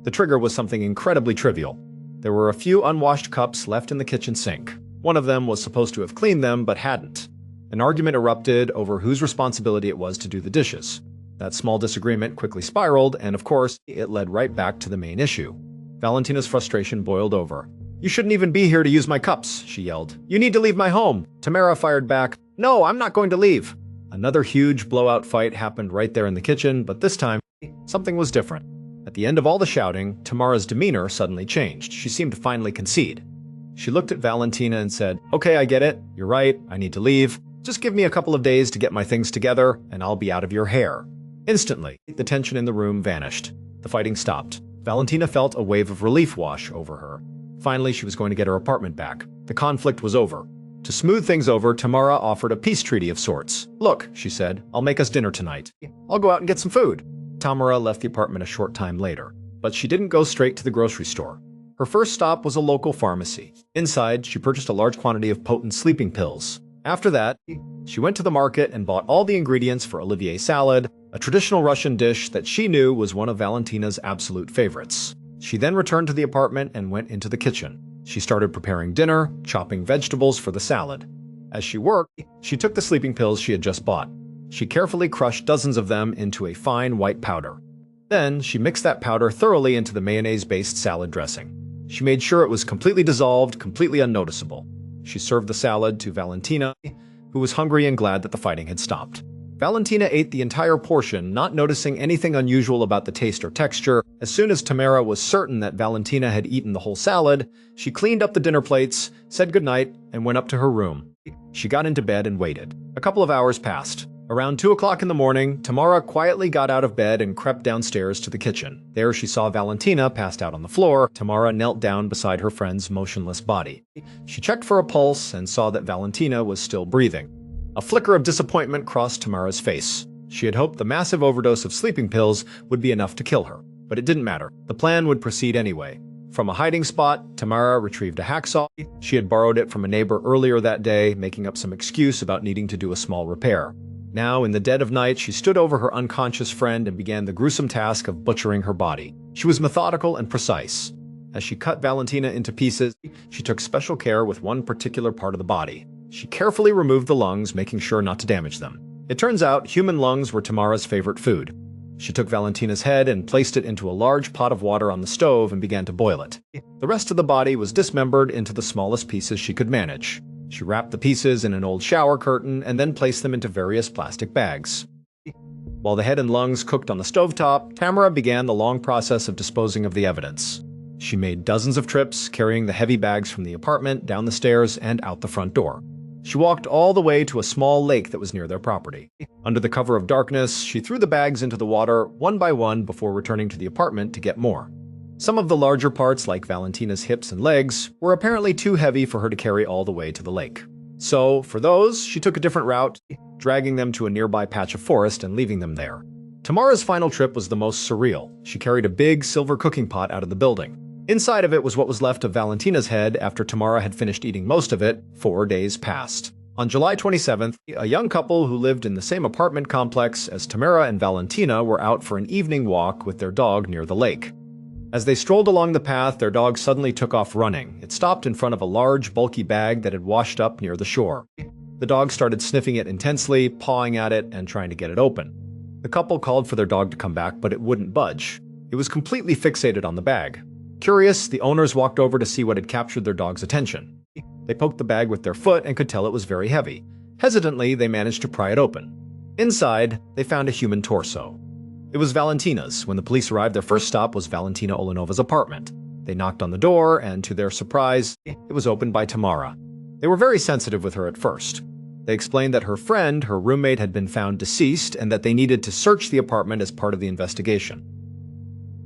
The trigger was something incredibly trivial. There were a few unwashed cups left in the kitchen sink. One of them was supposed to have cleaned them, but hadn't. An argument erupted over whose responsibility it was to do the dishes. That small disagreement quickly spiraled, and of course, it led right back to the main issue. Valentina's frustration boiled over. "You shouldn't even be here to use my cups," she yelled. "You need to leave my home." Tamara fired back, "No, I'm not going to leave." Another huge blowout fight happened right there in the kitchen, but this time, something was different. At the end of all the shouting, Tamara's demeanor suddenly changed. She seemed to finally concede. She looked at Valentina and said, "Okay, I get it. You're right. I need to leave. Just give me a couple of days to get my things together, and I'll be out of your hair." Instantly, the tension in the room vanished. The fighting stopped. Valentina felt a wave of relief wash over her. Finally, she was going to get her apartment back. The conflict was over. To smooth things over, Tamara offered a peace treaty of sorts. "Look," she said, "I'll make us dinner tonight. I'll go out and get some food." Tamara left the apartment a short time later, but she didn't go straight to the grocery store. Her first stop was a local pharmacy. Inside, she purchased a large quantity of potent sleeping pills. After that, she went to the market and bought all the ingredients for Olivier salad, a traditional Russian dish that she knew was one of Valentina's absolute favorites. She then returned to the apartment and went into the kitchen. She started preparing dinner, chopping vegetables for the salad. As she worked, she took the sleeping pills she had just bought. She carefully crushed dozens of them into a fine white powder. Then, she mixed that powder thoroughly into the mayonnaise-based salad dressing. She made sure it was completely dissolved, completely unnoticeable. She served the salad to Valentina, who was hungry and glad that the fighting had stopped. Valentina ate the entire portion, not noticing anything unusual about the taste or texture. As soon as Tamara was certain that Valentina had eaten the whole salad, she cleaned up the dinner plates, said goodnight, and went up to her room. She got into bed and waited. A couple of hours passed. Around 2 o'clock in the morning, Tamara quietly got out of bed and crept downstairs to the kitchen. There she saw Valentina passed out on the floor. Tamara knelt down beside her friend's motionless body. She checked for a pulse and saw that Valentina was still breathing. A flicker of disappointment crossed Tamara's face. She had hoped the massive overdose of sleeping pills would be enough to kill her, but it didn't matter. The plan would proceed anyway. From a hiding spot, Tamara retrieved a hacksaw. She had borrowed it from a neighbor earlier that day, making up some excuse about needing to do a small repair. Now, in the dead of night, she stood over her unconscious friend and began the gruesome task of butchering her body. She was methodical and precise. As she cut Valentina into pieces, she took special care with one particular part of the body. She carefully removed the lungs, making sure not to damage them. It turns out human lungs were Tamara's favorite food. She took Valentina's head and placed it into a large pot of water on the stove and began to boil it. The rest of the body was dismembered into the smallest pieces she could manage. She wrapped the pieces in an old shower curtain and then placed them into various plastic bags. While the head and lungs cooked on the stovetop, Tamara began the long process of disposing of the evidence. She made dozens of trips, carrying the heavy bags from the apartment, down the stairs, and out the front door. She walked all the way to a small lake that was near their property. Under the cover of darkness, she threw the bags into the water one by one before returning to the apartment to get more. Some of the larger parts, like Valentina's hips and legs, were apparently too heavy for her to carry all the way to the lake. So, for those, she took a different route, dragging them to a nearby patch of forest and leaving them there. Tamara's final trip was the most surreal. She carried a big silver cooking pot out of the building. Inside of it was what was left of Valentina's head after Tamara had finished eating most of it. 4 days passed. On July 27th, a young couple who lived in the same apartment complex as Tamara and Valentina were out for an evening walk with their dog near the lake. As they strolled along the path, their dog suddenly took off running. It stopped in front of a large, bulky bag that had washed up near the shore. The dog started sniffing it intensely, pawing at it, and trying to get it open. The couple called for their dog to come back, but it wouldn't budge. It was completely fixated on the bag. Curious, the owners walked over to see what had captured their dog's attention. They poked the bag with their foot and could tell it was very heavy. Hesitantly, they managed to pry it open. Inside, they found a human torso. It was Valentina's. When the police arrived, their first stop was Valentina Olenova's apartment. They knocked on the door, and to their surprise, it was opened by Tamara. They were very sensitive with her at first. They explained that her friend, her roommate, had been found deceased and that they needed to search the apartment as part of the investigation.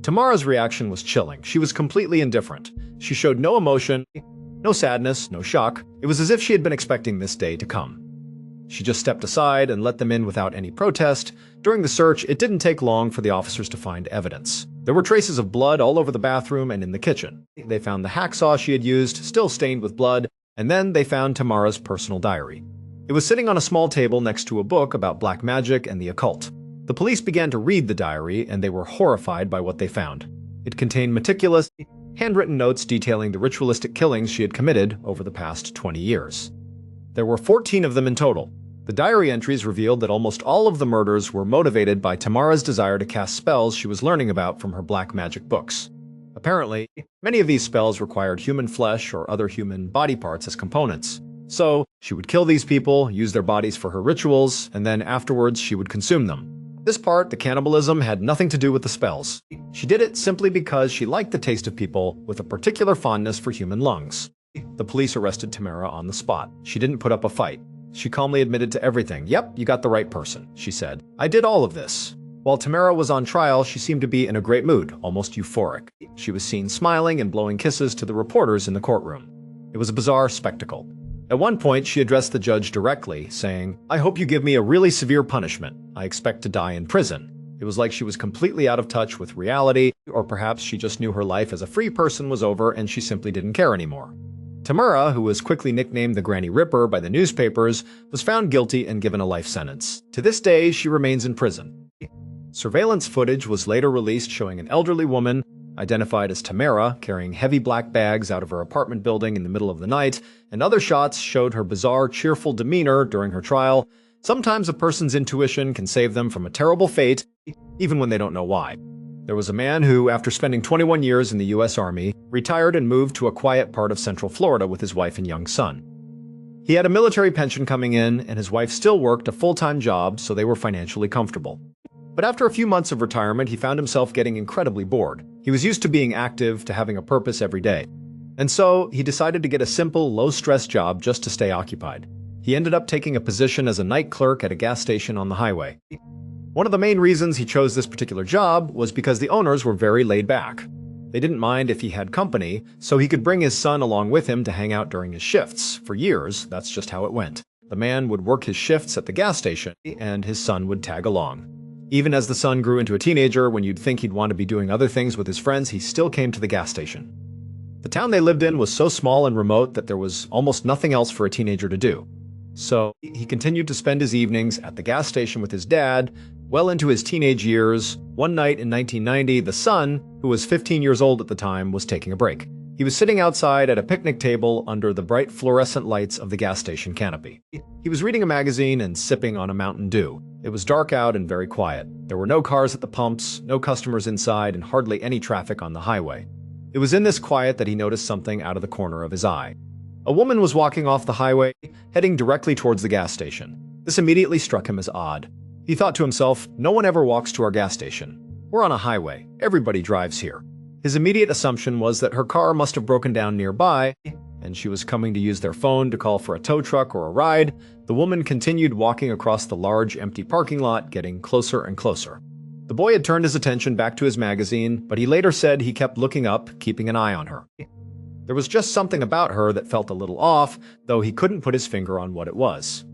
Tamara's reaction was chilling. She was completely indifferent. She showed no emotion, no sadness, no shock. It was as if she had been expecting this day to come. She just stepped aside and let them in without any protest. During the search, it didn't take long for the officers to find evidence. There were traces of blood all over the bathroom and in the kitchen. They found the hacksaw she had used, still stained with blood, and then they found Tamara's personal diary. It was sitting on a small table next to a book about black magic and the occult. The police began to read the diary, and they were horrified by what they found. It contained meticulous, handwritten notes detailing the ritualistic killings she had committed over the past 20 years. There were 14 of them in total. The diary entries revealed that almost all of the murders were motivated by Tamara's desire to cast spells she was learning about from her black magic books. Apparently, many of these spells required human flesh or other human body parts as components. So, she would kill these people, use their bodies for her rituals, and then afterwards she would consume them. This part, the cannibalism, had nothing to do with the spells. She did it simply because she liked the taste of people with a particular fondness for human lungs. The police arrested Tamara on the spot. She didn't put up a fight. She calmly admitted to everything. "Yep, you got the right person," she said. "I did all of this." While Tamara was on trial, she seemed to be in a great mood, almost euphoric. She was seen smiling and blowing kisses to the reporters in the courtroom. It was a bizarre spectacle. At one point, she addressed the judge directly, saying, "I hope you give me a really severe punishment. I expect to die in prison." It was like she was completely out of touch with reality, or perhaps she just knew her life as a free person was over and she simply didn't care anymore. Tamara, who was quickly nicknamed the Granny Ripper by the newspapers, was found guilty and given a life sentence. To this day, she remains in prison. Surveillance footage was later released showing an elderly woman, identified as Tamara, carrying heavy black bags out of her apartment building in the middle of the night, and other shots showed her bizarre, cheerful demeanor during her trial. Sometimes a person's intuition can save them from a terrible fate, even when they don't know why. There was a man who, after spending 21 years in the U.S. Army, retired and moved to a quiet part of Central Florida with his wife and young son. He had a military pension coming in, and his wife still worked a full-time job, so they were financially comfortable. But after a few months of retirement, he found himself getting incredibly bored. He was used to being active, to having a purpose every day. And so, he decided to get a simple, low-stress job just to stay occupied. He ended up taking a position as a night clerk at a gas station on the highway. One of the main reasons he chose this particular job was because the owners were very laid back. They didn't mind if he had company, so he could bring his son along with him to hang out during his shifts. For years, that's just how it went. The man would work his shifts at the gas station, and his son would tag along. Even as the son grew into a teenager, when you'd think he'd want to be doing other things with his friends, he still came to the gas station. The town they lived in was so small and remote that there was almost nothing else for a teenager to do. So, he continued to spend his evenings at the gas station with his dad. Well into his teenage years, one night in 1990, the son, who was 15 years old at the time, was taking a break. He was sitting outside at a picnic table under the bright fluorescent lights of the gas station canopy. He was reading a magazine and sipping on a Mountain Dew. It was dark out and very quiet. There were no cars at the pumps, no customers inside, and hardly any traffic on the highway. It was in this quiet that he noticed something out of the corner of his eye. A woman was walking off the highway, heading directly towards the gas station. This immediately struck him as odd. He thought to himself, no one ever walks to our gas station. We're on a highway. Everybody drives here. His immediate assumption was that her car must have broken down nearby, and she was coming to use their phone to call for a tow truck or a ride. The woman continued walking across the large, empty parking lot, getting closer and closer. The boy had turned his attention back to his magazine, but he later said he kept looking up, keeping an eye on her. There was just something about her that felt a little off, though he couldn't put his finger on what it was.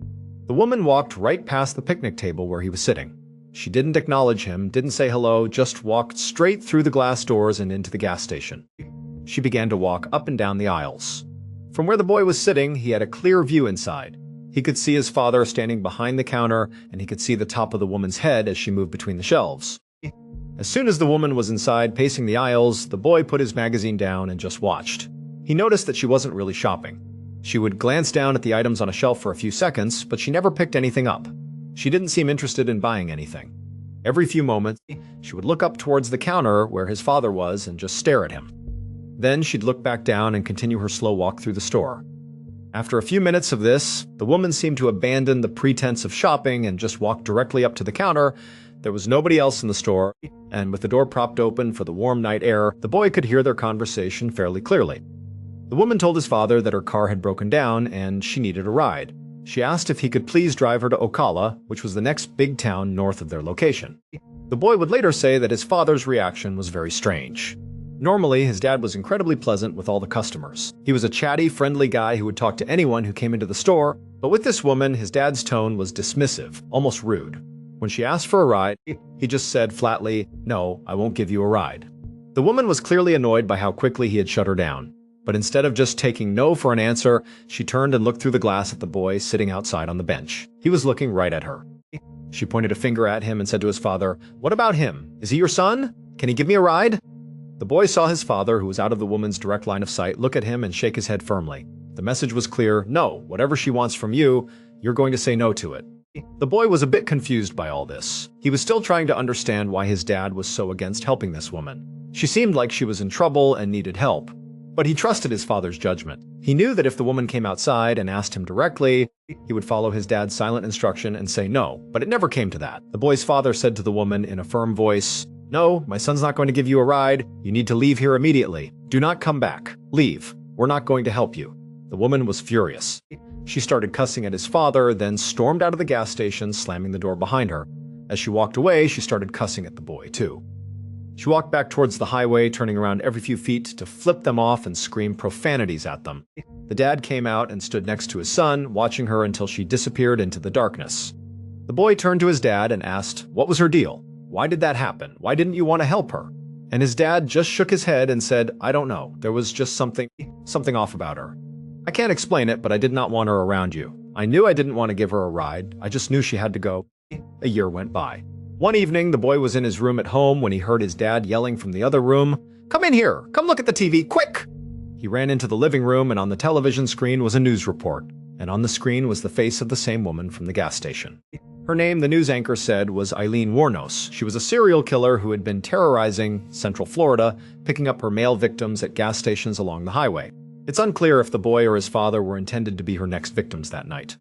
The woman walked right past the picnic table where he was sitting. She didn't acknowledge him, didn't say hello, just walked straight through the glass doors and into the gas station. She began to walk up and down the aisles. From where the boy was sitting, he had a clear view inside. He could see his father standing behind the counter, and he could see the top of the woman's head as she moved between the shelves. As soon as the woman was inside, pacing the aisles, the boy put his magazine down and just watched. He noticed that she wasn't really shopping. She would glance down at the items on a shelf for a few seconds, but she never picked anything up. She didn't seem interested in buying anything. Every few moments, she would look up towards the counter where his father was and just stare at him. Then she'd look back down and continue her slow walk through the store. After a few minutes of this, the woman seemed to abandon the pretense of shopping and just walked directly up to the counter. There was nobody else in the store, and with the door propped open for the warm night air, the boy could hear their conversation fairly clearly. The woman told his father that her car had broken down and she needed a ride. She asked if he could please drive her to Ocala, which was the next big town north of their location. The boy would later say that his father's reaction was very strange. Normally, his dad was incredibly pleasant with all the customers. He was a chatty, friendly guy who would talk to anyone who came into the store, but with this woman, his dad's tone was dismissive, almost rude. When she asked for a ride, he just said flatly, "No, I won't give you a ride." The woman was clearly annoyed by how quickly he had shut her down. But instead of just taking no for an answer, she turned and looked through the glass at the boy sitting outside on the bench. He was looking right at her. She pointed a finger at him and said to his father, "What about him? Is he your son? Can he give me a ride?" The boy saw his father, who was out of the woman's direct line of sight, look at him and shake his head firmly. The message was clear: no, whatever she wants from you, you're going to say no to it. The boy was a bit confused by all this. He was still trying to understand why his dad was so against helping this woman. She seemed like she was in trouble and needed help. But he trusted his father's judgment. He knew that if the woman came outside and asked him directly, he would follow his dad's silent instruction and say no, but it never came to that. The boy's father said to the woman in a firm voice, "No, my son's not going to give you a ride. You need to leave here immediately. Do not come back. Leave. We're not going to help you." The woman was furious. She started cussing at his father, then stormed out of the gas station, slamming the door behind her. As she walked away, she started cussing at the boy, too. She walked back towards the highway, turning around every few feet to flip them off and scream profanities at them. The dad came out and stood next to his son, watching her until she disappeared into the darkness. The boy turned to his dad and asked, what was her deal? Why did that happen? Why didn't you want to help her? And his dad just shook his head and said, I don't know. There was just something off about her. I can't explain it, but I did not want her around you. I knew I didn't want to give her a ride. I just knew she had to go. A year went by. One evening, the boy was in his room at home when he heard his dad yelling from the other room, "Come in here! Come look at the TV, quick!" He ran into the living room, and on the television screen was a news report, and on the screen was the face of the same woman from the gas station. Her name, the news anchor said, was Eileen Wuornos. She was a serial killer who had been terrorizing Central Florida, picking up her male victims at gas stations along the highway. It's unclear if the boy or his father were intended to be her next victims that night.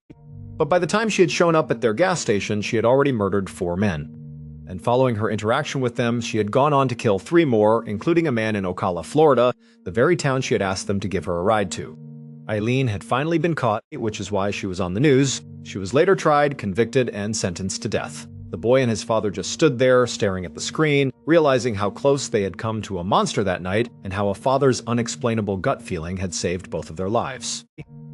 But by the time she had shown up at their gas station, she had already murdered 4 men. And following her interaction with them, she had gone on to kill 3 more, including a man in Ocala, Florida, the very town she had asked them to give her a ride to. Eileen had finally been caught, which is why she was on the news. She was later tried, convicted, and sentenced to death. The boy and his father just stood there, staring at the screen, realizing how close they had come to a monster that night and how a father's unexplainable gut feeling had saved both of their lives.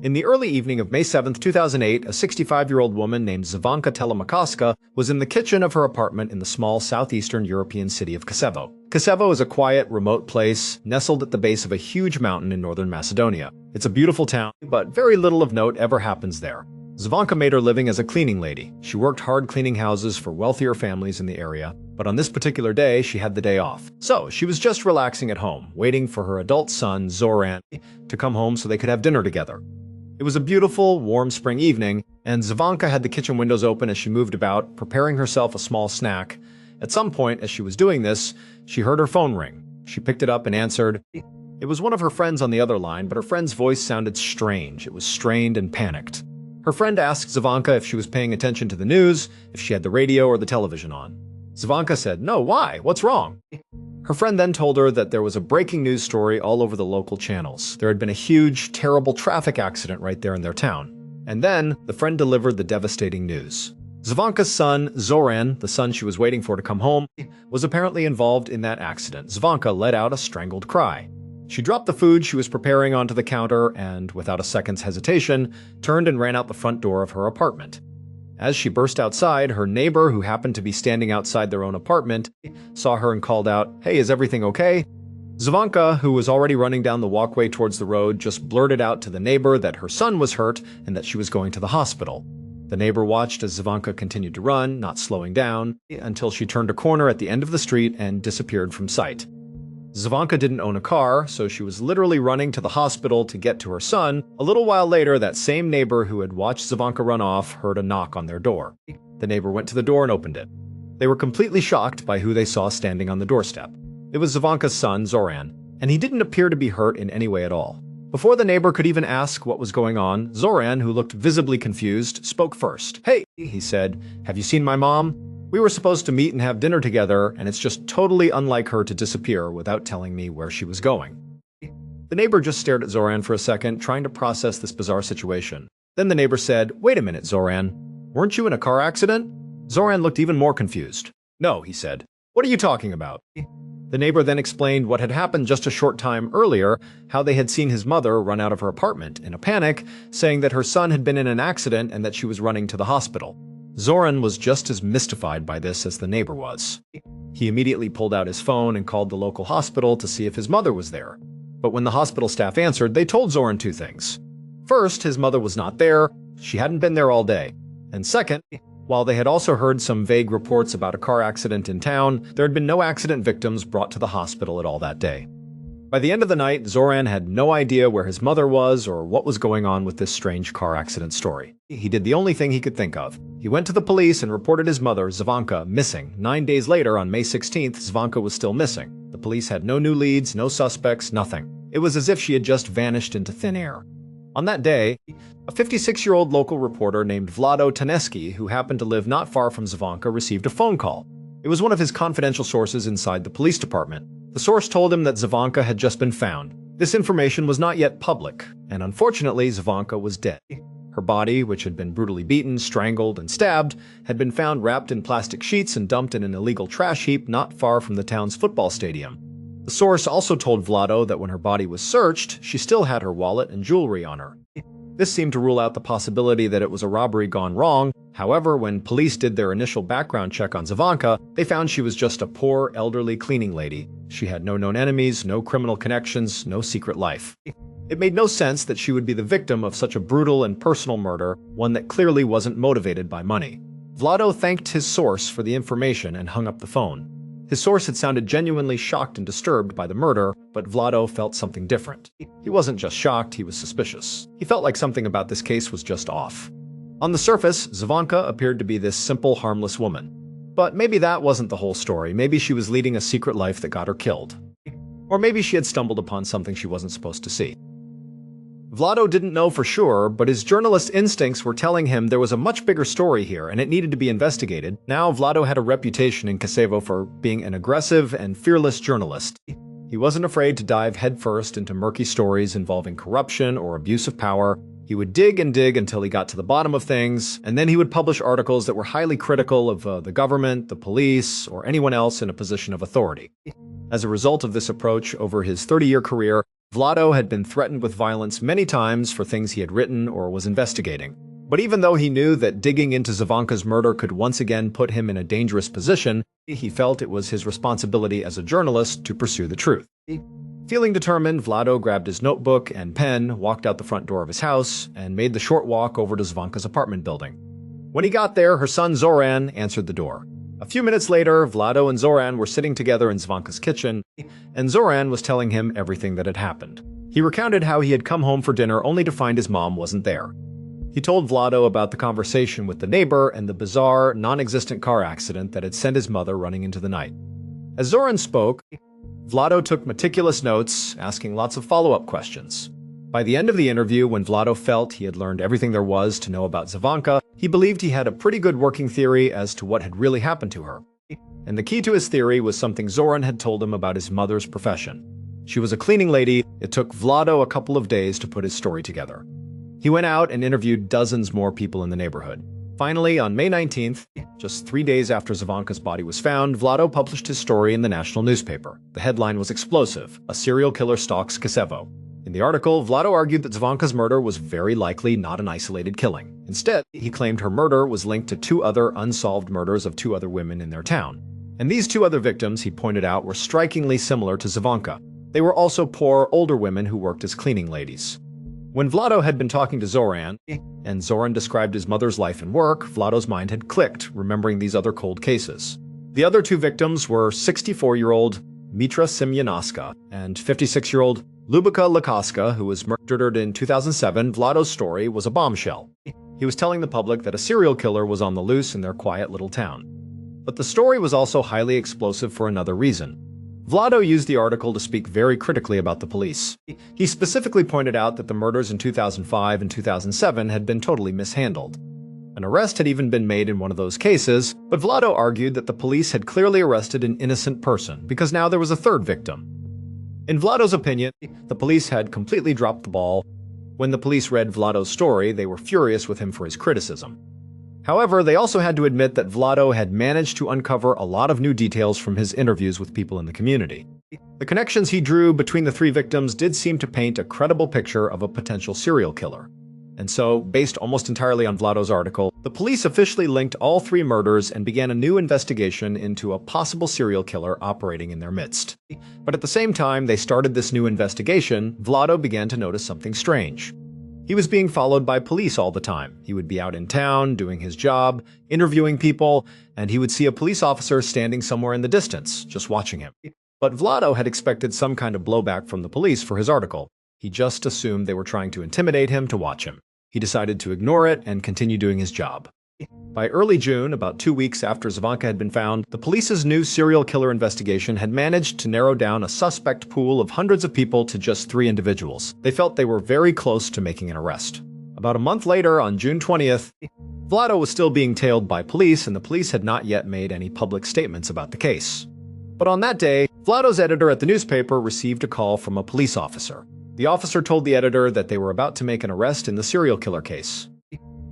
In the early evening of May 7, 2008, a 65-year-old woman named Zvonka Telemakaska was in the kitchen of her apartment in the small southeastern European city of Kosovo. Kosovo is a quiet, remote place nestled at the base of a huge mountain in northern Macedonia. It's a beautiful town, but very little of note ever happens there. Zvonka made her living as a cleaning lady. She worked hard cleaning houses for wealthier families in the area, but on this particular day, she had the day off. So she was just relaxing at home, waiting for her adult son, Zoran, to come home so they could have dinner together. It was a beautiful, warm spring evening, and Zvonka had the kitchen windows open as she moved about, preparing herself a small snack. At some point, as she was doing this, she heard her phone ring. She picked it up and answered. It was one of her friends on the other line, but her friend's voice sounded strange. It was strained and panicked. Her friend asked Zvonka if she was paying attention to the news, if she had the radio or the television on. Zvonka said, "No, why? What's wrong?" Her friend then told her that there was a breaking news story all over the local channels. There had been a huge, terrible traffic accident right there in their town. And then, the friend delivered the devastating news. Zvonka's son, Zoran, the son she was waiting for to come home, was apparently involved in that accident. Zvonka let out a strangled cry. She dropped the food she was preparing onto the counter and, without a second's hesitation, turned and ran out the front door of her apartment. As she burst outside, her neighbor, who happened to be standing outside their own apartment, saw her and called out, "Hey, is everything okay?" Zvonka, who was already running down the walkway towards the road, just blurted out to the neighbor that her son was hurt and that she was going to the hospital. The neighbor watched as Zvonka continued to run, not slowing down, until she turned a corner at the end of the street and disappeared from sight. Zvonka didn't own a car, so she was literally running to the hospital to get to her son. A little while later, that same neighbor who had watched Zvonka run off heard a knock on their door. The neighbor went to the door and opened it. They were completely shocked by who they saw standing on the doorstep. It was Zvonka's son, Zoran, and he didn't appear to be hurt in any way at all. Before the neighbor could even ask what was going on, Zoran, who looked visibly confused, spoke first. "Hey," he said, "have you seen my mom? We were supposed to meet and have dinner together, and it's just totally unlike her to disappear without telling me where she was going." The neighbor just stared at Zoran for a second, trying to process this bizarre situation. Then the neighbor said, "Wait a minute, Zoran. Weren't you in a car accident?" Zoran looked even more confused. "No," he said. "What are you talking about?" The neighbor then explained what had happened just a short time earlier, how they had seen his mother run out of her apartment in a panic, saying that her son had been in an accident and that she was running to the hospital. Zoran was just as mystified by this as the neighbor was. He immediately pulled out his phone and called the local hospital to see if his mother was there. But when the hospital staff answered, they told Zoran 2 things. First, his mother was not there. She hadn't been there all day. And second, while they had also heard some vague reports about a car accident in town, there had been no accident victims brought to the hospital at all that day. By the end of the night, Zoran had no idea where his mother was or what was going on with this strange car accident story. He did the only thing he could think of. He went to the police and reported his mother, Zvonka, missing. 9 days later, on May 16th, Zvonka was still missing. The police had no new leads, no suspects, nothing. It was as if she had just vanished into thin air. On that day, a 56-year-old local reporter named Vlado Taneski, who happened to live not far from Zvonka, received a phone call. It was one of his confidential sources inside the police department. The source told him that Zvonka had just been found. This information was not yet public, and unfortunately, Zvonka was dead. Her body, which had been brutally beaten, strangled, and stabbed, had been found wrapped in plastic sheets and dumped in an illegal trash heap not far from the town's football stadium. The source also told Vlado that when her body was searched, she still had her wallet and jewelry on her. This seemed to rule out the possibility that it was a robbery gone wrong. However, when police did their initial background check on Zvonka, they found she was just a poor, elderly cleaning lady. She had no known enemies, no criminal connections, no secret life. It made no sense that she would be the victim of such a brutal and personal murder, one that clearly wasn't motivated by money. Vlado thanked his source for the information and hung up the phone. His source had sounded genuinely shocked and disturbed by the murder, but Vlado felt something different. He wasn't just shocked, he was suspicious. He felt like something about this case was just off. On the surface, Zavanka appeared to be this simple, harmless woman. But maybe that wasn't the whole story. Maybe she was leading a secret life that got her killed. Or maybe she had stumbled upon something she wasn't supposed to see. Vlado didn't know for sure, but his journalist instincts were telling him there was a much bigger story here and it needed to be investigated. Now, Vlado had a reputation in Kosovo for being an aggressive and fearless journalist. He wasn't afraid to dive headfirst into murky stories involving corruption or abuse of power. He would dig and dig until he got to the bottom of things, and then he would publish articles that were highly critical of the government, the police, or anyone else in a position of authority. As a result of this approach, over his 30-year career, Vlado had been threatened with violence many times for things he had written or was investigating. But even though he knew that digging into Zavanka's murder could once again put him in a dangerous position, he felt it was his responsibility as a journalist to pursue the truth. Feeling determined, Vlado grabbed his notebook and pen, walked out the front door of his house, and made the short walk over to Zavanka's apartment building. When he got there, her son Zoran answered the door. A few minutes later, Vlado and Zoran were sitting together in Zavanka's kitchen, and Zoran was telling him everything that had happened. He recounted how he had come home for dinner only to find his mom wasn't there. He told Vlado about the conversation with the neighbor and the bizarre, non-existent car accident that had sent his mother running into the night. As Zoran spoke, Vlado took meticulous notes, asking lots of follow-up questions. By the end of the interview, when Vlado felt he had learned everything there was to know about Zavanka, he believed he had a pretty good working theory as to what had really happened to her. And the key to his theory was something Zoran had told him about his mother's profession. She was a cleaning lady. It took Vlado a couple of days to put his story together. He went out and interviewed dozens more people in the neighborhood. Finally, on May 19th, just 3 days after Zavanka's body was found, Vlado published his story in the national newspaper. The headline was explosive: "A serial killer stalks Kosovo." In the article, Vlado argued that Zavanka's murder was very likely not an isolated killing. Instead, he claimed her murder was linked to 2 other unsolved murders of 2 other women in their town. And these 2 other victims, he pointed out, were strikingly similar to Zavanka. They were also poor, older women who worked as cleaning ladies. When Vlado had been talking to Zoran, and Zoran described his mother's life and work, Vlado's mind had clicked, remembering these other cold cases. The other 2 victims were 64-year-old Mitra Semyonaska and 56-year-old Lubica Lakaska, who was murdered in 2007. Vlado's story was a bombshell. He was telling the public that a serial killer was on the loose in their quiet little town. But the story was also highly explosive for another reason. Vlado used the article to speak very critically about the police. He specifically pointed out that the murders in 2005 and 2007 had been totally mishandled. An arrest had even been made in one of those cases, but Vlado argued that the police had clearly arrested an innocent person because now there was a 3rd victim. In Vlado's opinion, the police had completely dropped the ball. When the police read Vlado's story, they were furious with him for his criticism. However, they also had to admit that Vlado had managed to uncover a lot of new details from his interviews with people in the community. The connections he drew between the 3 victims did seem to paint a credible picture of a potential serial killer. And so, based almost entirely on Vlado's article, the police officially linked all 3 murders and began a new investigation into a possible serial killer operating in their midst. But at the same time they started this new investigation, Vlado began to notice something strange. He was being followed by police all the time. He would be out in town, doing his job, interviewing people, and he would see a police officer standing somewhere in the distance, just watching him. But Vlado had expected some kind of blowback from the police for his article. He just assumed they were trying to intimidate him to watch him. He decided to ignore it and continue doing his job. By early June, about 2 weeks after Zavanka had been found, the police's new serial killer investigation had managed to narrow down a suspect pool of hundreds of people to just 3 individuals. They felt they were very close to making an arrest. About a month later, on June 20th, Vlado was still being tailed by police, and the police had not yet made any public statements about the case. But on that day, Vlado's editor at the newspaper received a call from a police officer. The officer told the editor that they were about to make an arrest in the serial killer case.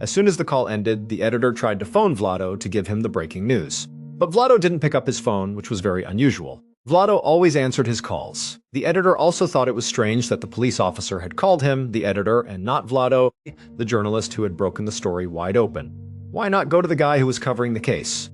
As soon as the call ended, the editor tried to phone Vlado to give him the breaking news. But Vlado didn't pick up his phone, which was very unusual. Vlado always answered his calls. The editor also thought it was strange that the police officer had called him, the editor, and not Vlado, the journalist who had broken the story wide open. Why not go to the guy who was covering the case?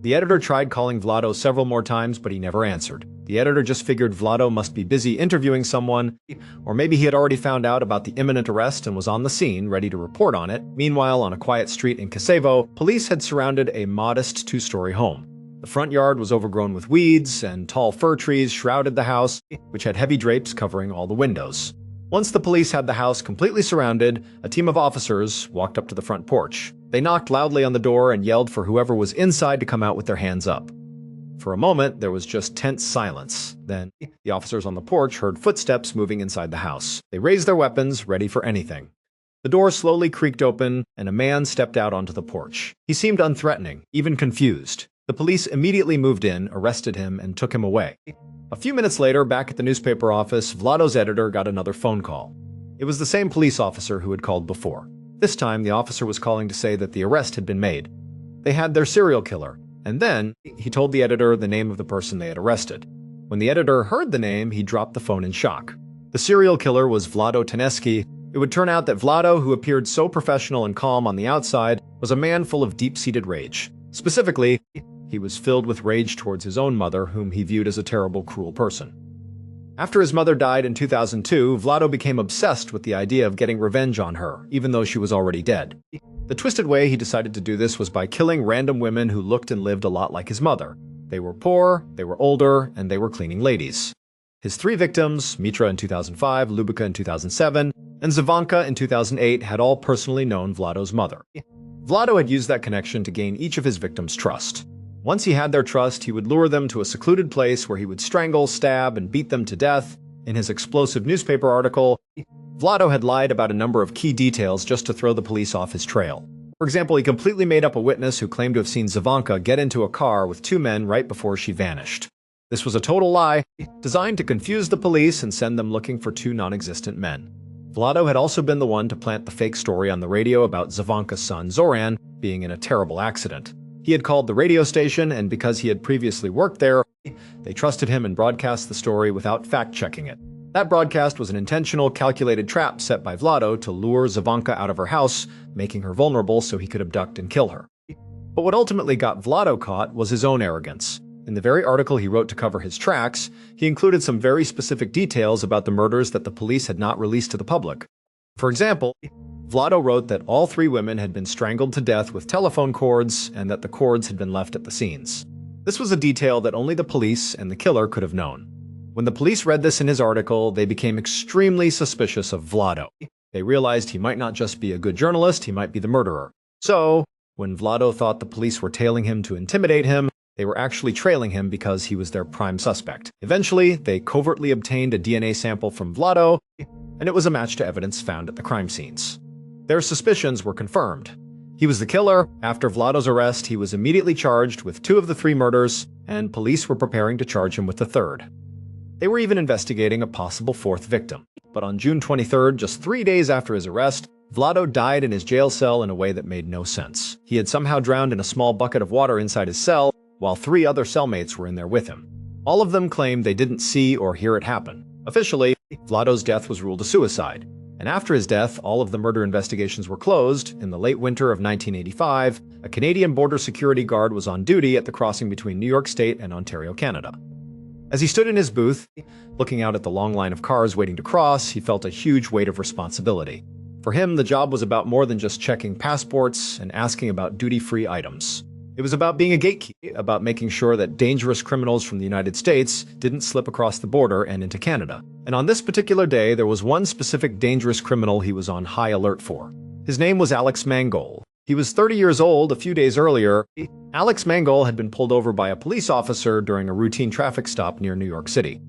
The editor tried calling Vlado several more times, but he never answered. The editor just figured Vlado must be busy interviewing someone, or maybe he had already found out about the imminent arrest and was on the scene, ready to report on it. Meanwhile, on a quiet street in Kosovo, police had surrounded a modest 2-story home. The front yard was overgrown with weeds, and tall fir trees shrouded the house, which had heavy drapes covering all the windows. Once the police had the house completely surrounded, a team of officers walked up to the front porch. They knocked loudly on the door and yelled for whoever was inside to come out with their hands up. For a moment, there was just tense silence. Then, the officers on the porch heard footsteps moving inside the house. They raised their weapons, ready for anything. The door slowly creaked open, and a man stepped out onto the porch. He seemed unthreatening, even confused. The police immediately moved in, arrested him, and took him away. A few minutes later, back at the newspaper office, Vlado's editor got another phone call. It was the same police officer who had called before. This time, the officer was calling to say that the arrest had been made. They had their serial killer, and then he told the editor the name of the person they had arrested. When the editor heard the name, he dropped the phone in shock. The serial killer was Vlado Teneski. It would turn out that Vlado, who appeared so professional and calm on the outside, was a man full of deep-seated rage. Specifically, he was filled with rage towards his own mother, whom he viewed as a terrible, cruel person. After his mother died in 2002, Vlado became obsessed with the idea of getting revenge on her, even though she was already dead. The twisted way he decided to do this was by killing random women who looked and lived a lot like his mother. They were poor, they were older, and they were cleaning ladies. His three victims, Mitra in 2005, Lubika in 2007, and Zavanka in 2008, had all personally known Vlado's mother. Vlado had used that connection to gain each of his victims' trust. Once he had their trust, he would lure them to a secluded place where he would strangle, stab, and beat them to death. In his explosive newspaper article, Vlado had lied about a number of key details just to throw the police off his trail. For example, he completely made up a witness who claimed to have seen Zavanka get into a car with two men right before she vanished. This was a total lie, designed to confuse the police and send them looking for two non-existent men. Vlado had also been the one to plant the fake story on the radio about Zavanka's son Zoran being in a terrible accident. He had called the radio station, and because he had previously worked there, they trusted him and broadcast the story without fact-checking it. That broadcast was an intentional, calculated trap set by Vlado to lure Zavanka out of her house, making her vulnerable so he could abduct and kill her. But what ultimately got Vlado caught was his own arrogance. In the very article he wrote to cover his tracks, he included some very specific details about the murders that the police had not released to the public. For example, Vlado wrote that all three women had been strangled to death with telephone cords and that the cords had been left at the scenes. This was a detail that only the police and the killer could have known. When the police read this in his article, they became extremely suspicious of Vlado. They realized he might not just be a good journalist, he might be the murderer. So, when Vlado thought the police were tailing him to intimidate him, they were actually trailing him because he was their prime suspect. Eventually, they covertly obtained a DNA sample from Vlado, and it was a match to evidence found at the crime scenes. Their suspicions were confirmed. He was the killer. After Vlado's arrest, he was immediately charged with 2 of the 3 murders, and police were preparing to charge him with the 3rd. They were even investigating a possible 4th victim. But on June 23rd, just 3 days after his arrest, Vlado died in his jail cell in a way that made no sense. He had somehow drowned in a small bucket of water inside his cell, while 3 other cellmates were in there with him. All of them claimed they didn't see or hear it happen. Officially, Vlado's death was ruled a suicide. And after his death, all of the murder investigations were closed. In the late winter of 1985, a Canadian border security guard was on duty at the crossing between New York State and Ontario, Canada. As he stood in his booth, looking out at the long line of cars waiting to cross, he felt a huge weight of responsibility. For him, the job was about more than just checking passports and asking about duty-free items. It was about being a gatekeeper, about making sure that dangerous criminals from the United States didn't slip across the border and into Canada. And on this particular day, there was one specific dangerous criminal he was on high alert for. His name was Alex Mangold. He was 30 years old. A few days earlier, Alex Mangold had been pulled over by a police officer during a routine traffic stop near New York City.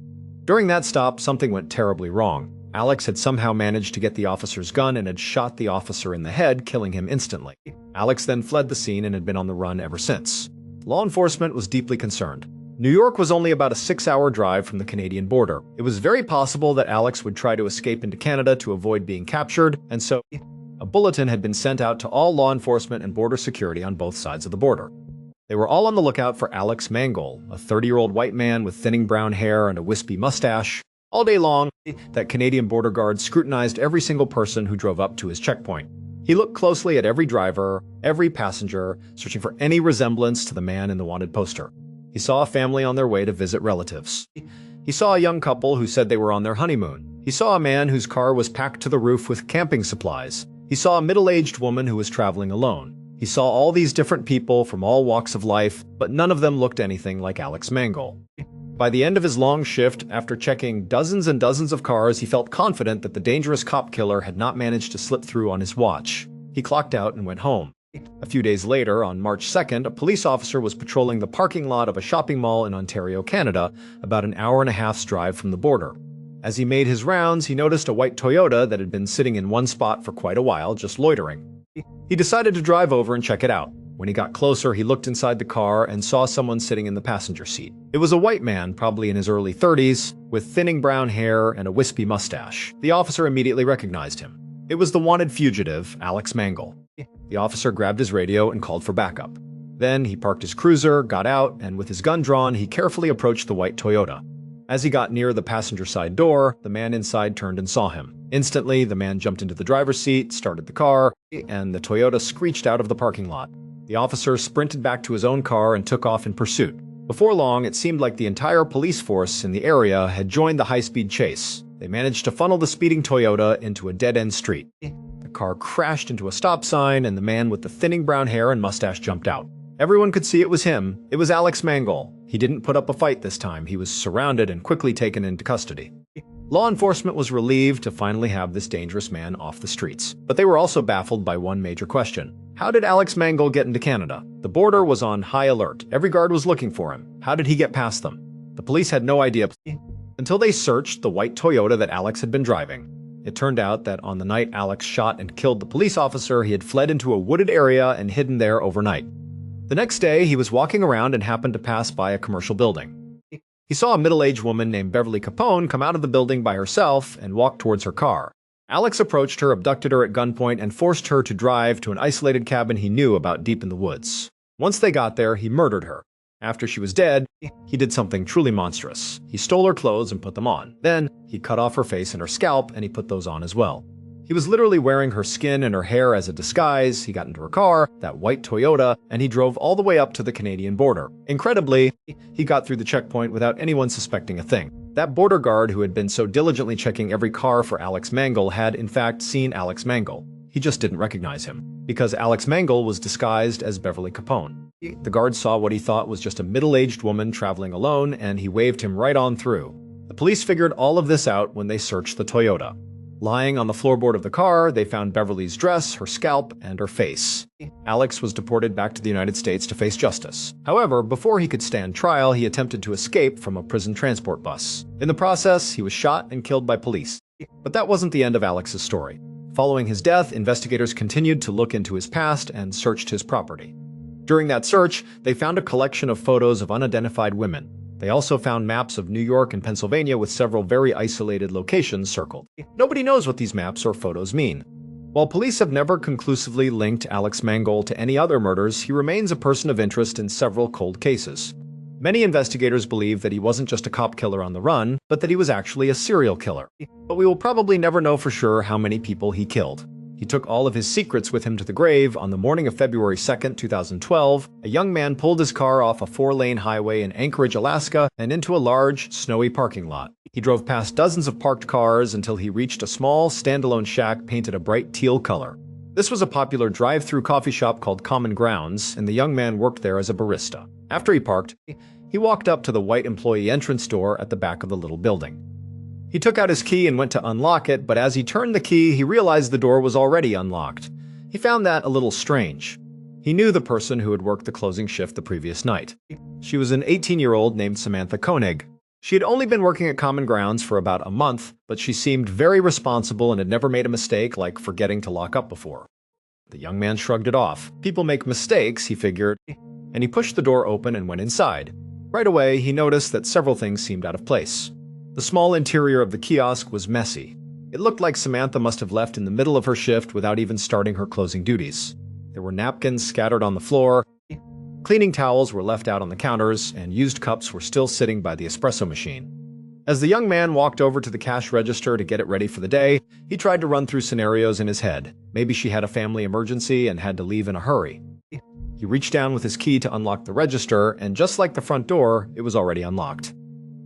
During that stop, something went terribly wrong. Alex had somehow managed to get the officer's gun and had shot the officer in the head, killing him instantly. Alex then fled the scene and had been on the run ever since. Law enforcement was deeply concerned. New York was only about a 6-hour drive from the Canadian border. It was very possible that Alex would try to escape into Canada to avoid being captured, and so a bulletin had been sent out to all law enforcement and border security on both sides of the border. They were all on the lookout for Alex Mangold, a 30-year-old white man with thinning brown hair and a wispy mustache. All day long, that Canadian border guard scrutinized every single person who drove up to his checkpoint. He looked closely at every driver, every passenger, searching for any resemblance to the man in the wanted poster. He saw a family on their way to visit relatives. He saw a young couple who said they were on their honeymoon. He saw a man whose car was packed to the roof with camping supplies. He saw a middle-aged woman who was traveling alone. He saw all these different people from all walks of life, but none of them looked anything like Alex Mangold. By the end of his long shift, after checking dozens and dozens of cars, he felt confident that the dangerous cop killer had not managed to slip through on his watch. He clocked out and went home. A few days later, on March 2nd, a police officer was patrolling the parking lot of a shopping mall in Ontario, Canada, about an hour-and-a-half's drive from the border. As he made his rounds, he noticed a white Toyota that had been sitting in one spot for quite a while, just loitering. He decided to drive over and check it out. When he got closer, he looked inside the car and saw someone sitting in the passenger seat. It was a white man, probably in his early 30s, with thinning brown hair and a wispy mustache. The officer immediately recognized him. It was the wanted fugitive, Alex Mangle. The officer grabbed his radio and called for backup. Then he parked his cruiser, got out, and with his gun drawn, he carefully approached the white Toyota. As he got near the passenger side door, the man inside turned and saw him. Instantly, the man jumped into the driver's seat, started the car, and the Toyota screeched out of the parking lot. The officer sprinted back to his own car and took off in pursuit. Before long, it seemed like the entire police force in the area had joined the high-speed chase. They managed to funnel the speeding Toyota into a dead-end street. The car crashed into a stop sign, and the man with the thinning brown hair and mustache jumped out. Everyone could see it was him. It was Alex Mangle. He didn't put up a fight this time. He was surrounded and quickly taken into custody. Law enforcement was relieved to finally have this dangerous man off the streets. But they were also baffled by one major question. How did Alex Mangle get into Canada? The border was on high alert. Every guard was looking for him. How did he get past them? The police had no idea until they searched the white Toyota that Alex had been driving. It turned out that on the night Alex shot and killed the police officer, he had fled into a wooded area and hidden there overnight. The next day, he was walking around and happened to pass by a commercial building. He saw a middle-aged woman named Beverly Capone come out of the building by herself and walk towards her car. Alex approached her, abducted her at gunpoint, and forced her to drive to an isolated cabin he knew about deep in the woods. Once they got there, he murdered her. After she was dead, he did something truly monstrous. He stole her clothes and put them on. Then, he cut off her face and her scalp, and he put those on as well. He was literally wearing her skin and her hair as a disguise. He got into her car, that white Toyota, and he drove all the way up to the Canadian border. Incredibly, he got through the checkpoint without anyone suspecting a thing. That border guard who had been so diligently checking every car for Alex Mangle had, in fact, seen Alex Mangle. He just didn't recognize him, because Alex Mangle was disguised as Beverly Capone. The guard saw what he thought was just a middle-aged woman traveling alone, and he waved him right on through. The police figured all of this out when they searched the Toyota. Lying on the floorboard of the car, they found Beverly's dress, her scalp, and her face. Alex was deported back to the United States to face justice. However, before he could stand trial, he attempted to escape from a prison transport bus. In the process, he was shot and killed by police. But that wasn't the end of Alex's story. Following his death, investigators continued to look into his past and searched his property. During that search, they found a collection of photos of unidentified women. They also found maps of New York and Pennsylvania with several very isolated locations circled. Nobody knows what these maps or photos mean. While police have never conclusively linked Alex Mangle to any other murders, he remains a person of interest in several cold cases. Many investigators believe that he wasn't just a cop killer on the run, but that he was actually a serial killer. But we will probably never know for sure how many people he killed. He took all of his secrets with him to the grave. On the morning of February 2nd, 2012, a young man pulled his car off a 4-lane highway in Anchorage, Alaska, and into a large, snowy parking lot. He drove past dozens of parked cars until he reached a small, standalone shack painted a bright teal color. This was a popular drive-through coffee shop called Common Grounds, and the young man worked there as a barista. After he parked, he walked up to the white employee entrance door at the back of the little building. He took out his key and went to unlock it, but as he turned the key, he realized the door was already unlocked. He found that a little strange. He knew the person who had worked the closing shift the previous night. She was an 18-year-old named Samantha Koenig. She had only been working at Common Grounds for about a month, but she seemed very responsible and had never made a mistake like forgetting to lock up before. The young man shrugged it off. People make mistakes, he figured, and he pushed the door open and went inside. Right away, he noticed that several things seemed out of place. The small interior of the kiosk was messy. It looked like Samantha must have left in the middle of her shift without even starting her closing duties. There were napkins scattered on the floor, cleaning towels were left out on the counters, and used cups were still sitting by the espresso machine. As the young man walked over to the cash register to get it ready for the day, he tried to run through scenarios in his head. Maybe she had a family emergency and had to leave in a hurry. He reached down with his key to unlock the register, and just like the front door, it was already unlocked.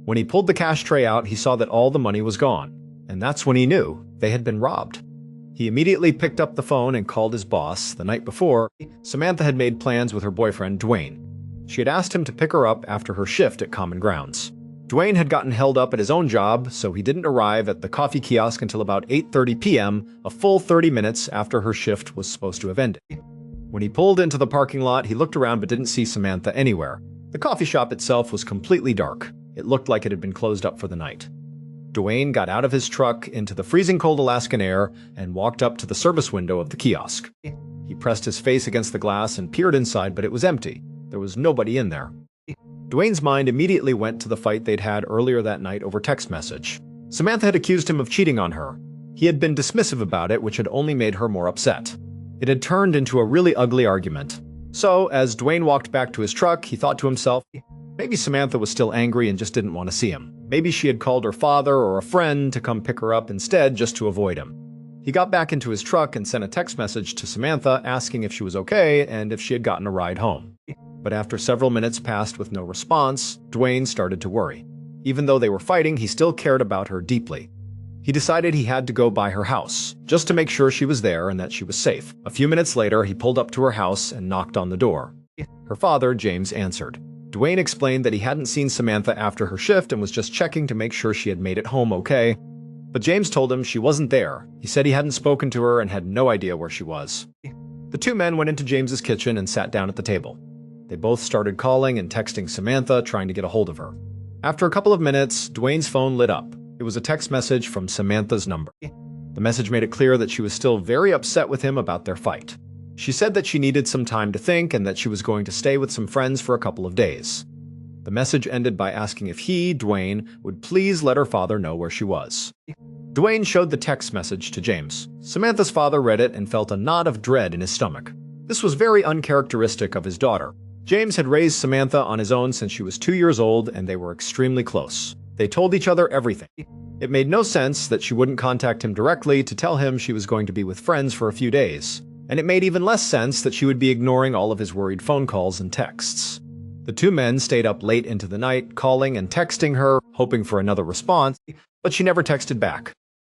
When he pulled the cash tray out, he saw that all the money was gone. And that's when he knew they had been robbed. He immediately picked up the phone and called his boss. The night before, Samantha had made plans with her boyfriend, Dwayne. She had asked him to pick her up after her shift at Common Grounds. Dwayne had gotten held up at his own job, so he didn't arrive at the coffee kiosk until about 8:30 p.m., a full 30 minutes after her shift was supposed to have ended. When he pulled into the parking lot, he looked around but didn't see Samantha anywhere. The coffee shop itself was completely dark. It looked like it had been closed up for the night. Dwayne got out of his truck into the freezing cold Alaskan air and walked up to the service window of the kiosk. He pressed his face against the glass and peered inside, but it was empty. There was nobody in there. Dwayne's mind immediately went to the fight they'd had earlier that night over text message. Samantha had accused him of cheating on her. He had been dismissive about it, which had only made her more upset. It had turned into a really ugly argument. So, as Dwayne walked back to his truck, he thought to himself, maybe Samantha was still angry and just didn't want to see him. Maybe she had called her father or a friend to come pick her up instead just to avoid him. He got back into his truck and sent a text message to Samantha asking if she was okay and if she had gotten a ride home. But after several minutes passed with no response, Dwayne started to worry. Even though they were fighting, he still cared about her deeply. He decided he had to go by her house, just to make sure she was there and that she was safe. A few minutes later, he pulled up to her house and knocked on the door. Her father, James, answered. Dwayne explained that he hadn't seen Samantha after her shift and was just checking to make sure she had made it home okay. But James told him she wasn't there. He said he hadn't spoken to her and had no idea where she was. The two men went into James's kitchen and sat down at the table. They both started calling and texting Samantha, trying to get a hold of her. After a couple of minutes, Dwayne's phone lit up. It was a text message from Samantha's number. The message made it clear that she was still very upset with him about their fight. She said that she needed some time to think and that she was going to stay with some friends for a couple of days. The message ended by asking if he, Dwayne, would please let her father know where she was. Dwayne showed the text message to James. Samantha's father read it and felt a knot of dread in his stomach. This was very uncharacteristic of his daughter. James had raised Samantha on his own since she was 2 years old, and they were extremely close. They told each other everything. It made no sense that she wouldn't contact him directly to tell him she was going to be with friends for a few days. And it made even less sense that she would be ignoring all of his worried phone calls and texts. The two men stayed up late into the night, calling and texting her, hoping for another response, but she never texted back.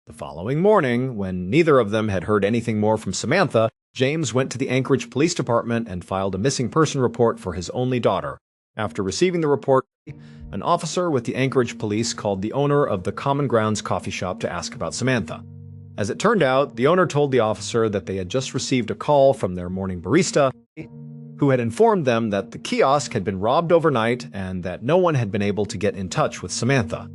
The following morning, when neither of them had heard anything more from Samantha, James went to the Anchorage Police Department and filed a missing person report for his only daughter. After receiving the report, an officer with the Anchorage Police called the owner of the Common Grounds coffee shop to ask about Samantha. As it turned out, the owner told the officer that they had just received a call from their morning barista, who had informed them that the kiosk had been robbed overnight and that no one had been able to get in touch with Samantha.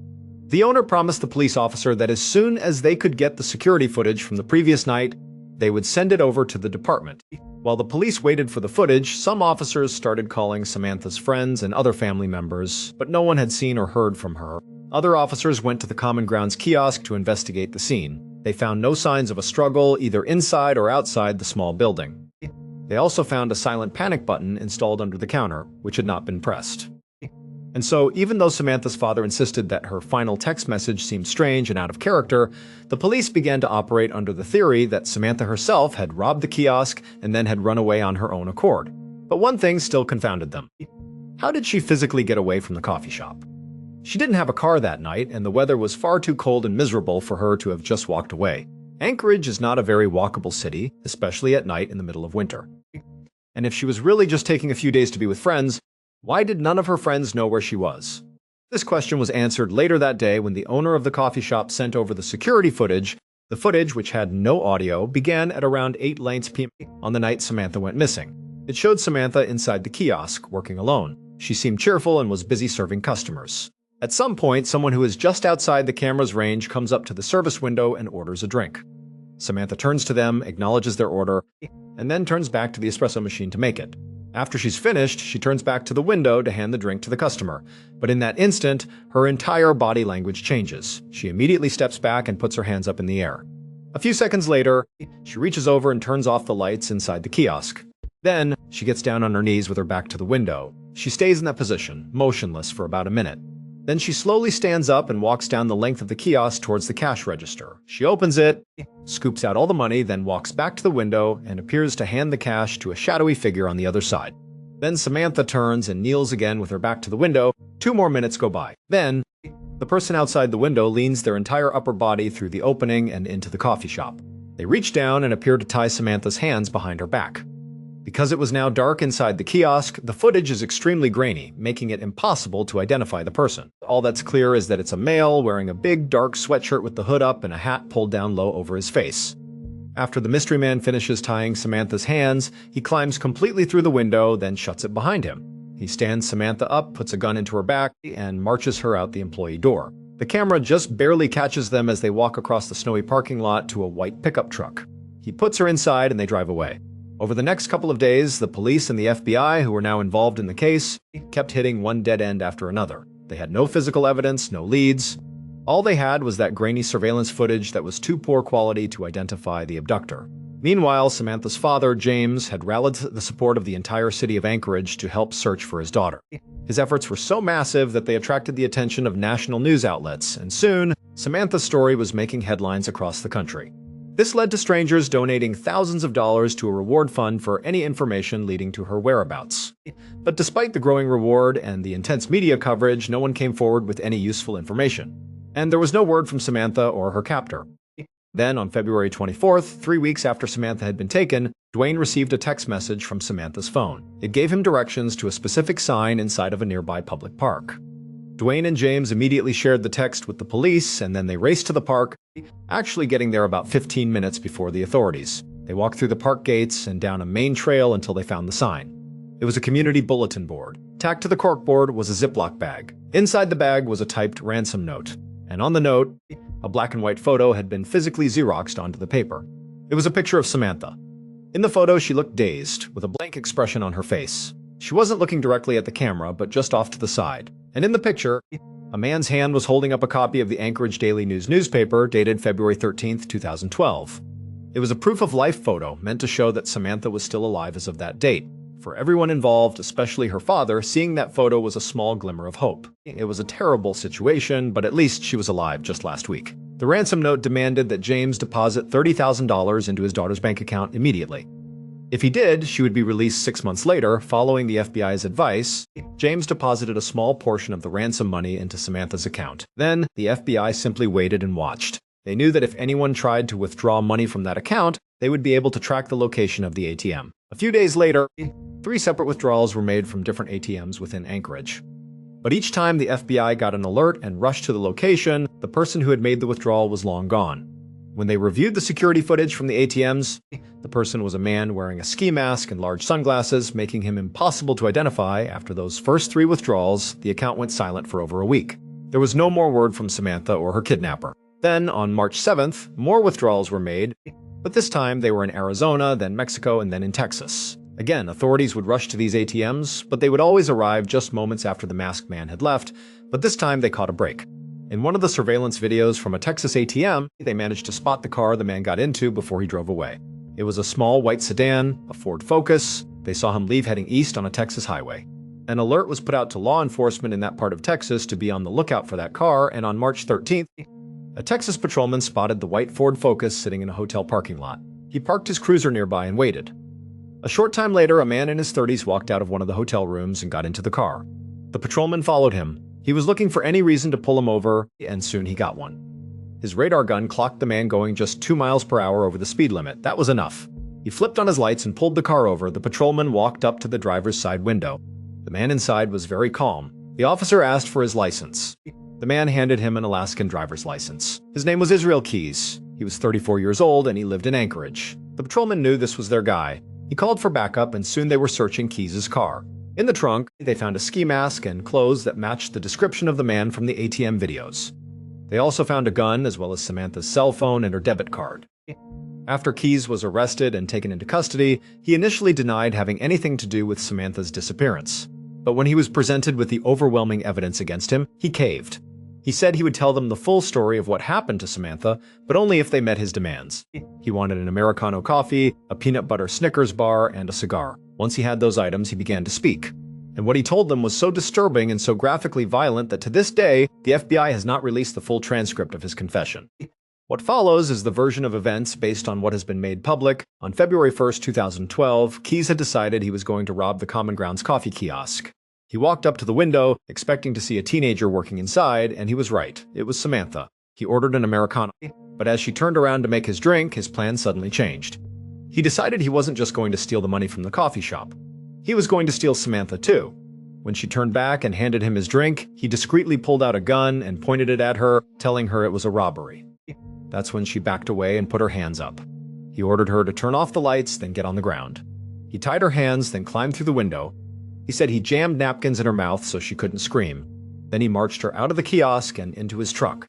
The owner promised the police officer that as soon as they could get the security footage from the previous night, they would send it over to the department. While the police waited for the footage, some officers started calling Samantha's friends and other family members, but no one had seen or heard from her. Other officers went to the Common Grounds kiosk to investigate the scene. They found no signs of a struggle either inside or outside the small building. They also found a silent panic button installed under the counter, which had not been pressed. And so, even though Samantha's father insisted that her final text message seemed strange and out of character, the police began to operate under the theory that Samantha herself had robbed the kiosk and then had run away on her own accord. But one thing still confounded them. How did she physically get away from the coffee shop? She didn't have a car that night, and the weather was far too cold and miserable for her to have just walked away. Anchorage is not a very walkable city, especially at night in the middle of winter. And if she was really just taking a few days to be with friends, why did none of her friends know where she was? This question was answered later that day when the owner of the coffee shop sent over the security footage. The footage, which had no audio, began at around 8:00 p.m. on the night Samantha went missing. It showed Samantha inside the kiosk, working alone. She seemed cheerful and was busy serving customers. At some point, someone who is just outside the camera's range comes up to the service window and orders a drink. Samantha turns to them, acknowledges their order, and then turns back to the espresso machine to make it. After she's finished, she turns back to the window to hand the drink to the customer. But in that instant, her entire body language changes. She immediately steps back and puts her hands up in the air. A few seconds later, she reaches over and turns off the lights inside the kiosk. Then, she gets down on her knees with her back to the window. She stays in that position, motionless, for about a minute. Then she slowly stands up and walks down the length of the kiosk towards the cash register. She opens it, scoops out all the money, then walks back to the window and appears to hand the cash to a shadowy figure on the other side. Then Samantha turns and kneels again with her back to the window. 2 more minutes go by. Then, the person outside the window leans their entire upper body through the opening and into the coffee shop. They reach down and appear to tie Samantha's hands behind her back. Because it was now dark inside the kiosk, the footage is extremely grainy, making it impossible to identify the person. all that's clear is that it's a male wearing a big dark sweatshirt with the hood up and a hat pulled down low over his face. After the mystery man finishes tying Samantha's hands, he climbs completely through the window, then shuts it behind him. He stands Samantha up, puts a gun into her back, and marches her out the employee door. The camera just barely catches them as they walk across the snowy parking lot to a white pickup truck. He puts her inside and they drive away. Over the next couple of days, the police and the FBI, who were now involved in the case, kept hitting one dead end after another. They had no physical evidence, no leads. All they had was that grainy surveillance footage that was too poor quality to identify the abductor. Meanwhile, Samantha's father, James, had rallied the support of the entire city of Anchorage to help search for his daughter. His efforts were so massive that they attracted the attention of national news outlets, and soon, Samantha's story was making headlines across the country. This led to strangers donating thousands of dollars to a reward fund for any information leading to her whereabouts. But despite the growing reward and the intense media coverage, no one came forward with any useful information. And there was no word from Samantha or her captor. Then, on February 24th, 3 weeks after Samantha had been taken, Dwayne received a text message from Samantha's phone. It gave him directions to a specific sign inside of a nearby public park. Dwayne and James immediately shared the text with the police, and then they raced to the park, actually getting there about 15 minutes before the authorities. They walked through the park gates and down a main trail until they found the sign. It was a community bulletin board. Tacked to the corkboard was a Ziploc bag. Inside the bag was a typed ransom note. And on the note, a black and white photo had been physically Xeroxed onto the paper. It was a picture of Samantha. In the photo, she looked dazed, with a blank expression on her face. She wasn't looking directly at the camera, but just off to the side. And in the picture, a man's hand was holding up a copy of the Anchorage Daily News newspaper dated February 13, 2012. It was a proof-of-life photo meant to show that Samantha was still alive as of that date. For everyone involved, especially her father, seeing that photo was a small glimmer of hope. It was a terrible situation, but at least she was alive just last week. The ransom note demanded that James deposit $30,000 into his daughter's bank account immediately. If he did, she would be released 6 months later. Following the FBI's advice, James deposited a small portion of the ransom money into Samantha's account. Then, the FBI simply waited and watched. They knew that if anyone tried to withdraw money from that account, they would be able to track the location of the ATM. A few days later, 3 separate withdrawals were made from different ATMs within Anchorage. But each time the FBI got an alert and rushed to the location, the person who had made the withdrawal was long gone. When they reviewed the security footage from the ATMs, the person was a man wearing a ski mask and large sunglasses, making him impossible to identify. After those first 3 withdrawals, the account went silent for over a week. There was no more word from Samantha or her kidnapper. Then, on March 7th, more withdrawals were made, but this time they were in Arizona, then Mexico, and then in Texas. Again, authorities would rush to these ATMs, but they would always arrive just moments after the masked man had left, but this time they caught a break. In one of the surveillance videos from a Texas ATM, they managed to spot the car the man got into before he drove away. It was a small white sedan, a Ford Focus. They saw him leave heading east on a Texas highway. An alert was put out to law enforcement in that part of Texas to be on the lookout for that car, and on March 13th, a Texas patrolman spotted the white Ford Focus sitting in a hotel parking lot. He parked his cruiser nearby and waited. A short time later, a man in his 30s walked out of one of the hotel rooms and got into the car. The patrolman followed him. He was looking for any reason to pull him over, and soon he got one. His radar gun clocked the man going just 2 miles per hour over the speed limit. That was enough. He flipped on his lights and pulled the car over. The patrolman walked up to the driver's side window. The man inside was very calm. The officer asked for his license. The man handed him an Alaskan driver's license. His name was Israel Keys. He was 34 years old and he lived in Anchorage. The patrolman knew this was their guy. He called for backup and soon they were searching Keys' car. In the trunk, they found a ski mask and clothes that matched the description of the man from the ATM videos. They also found a gun as well as Samantha's cell phone and her debit card. After Keys was arrested and taken into custody, he initially denied having anything to do with Samantha's disappearance. But when he was presented with the overwhelming evidence against him, he caved. He said he would tell them the full story of what happened to Samantha, but only if they met his demands. He wanted an Americano coffee, a peanut butter Snickers bar, and a cigar. Once he had those items, he began to speak. And what he told them was so disturbing and so graphically violent that to this day, the FBI has not released the full transcript of his confession. What follows is the version of events based on what has been made public. On February 1st, 2012, Keys had decided he was going to rob the Common Grounds coffee kiosk. He walked up to the window, expecting to see a teenager working inside, and he was right. It was Samantha. He ordered an Americano, but as she turned around to make his drink, his plan suddenly changed. He decided he wasn't just going to steal the money from the coffee shop. He was going to steal Samantha too. When she turned back and handed him his drink, he discreetly pulled out a gun and pointed it at her, telling her it was a robbery. That's when she backed away and put her hands up. He ordered her to turn off the lights, then get on the ground. He tied her hands, then climbed through the window. He said he jammed napkins in her mouth so she couldn't scream. Then he marched her out of the kiosk and into his truck.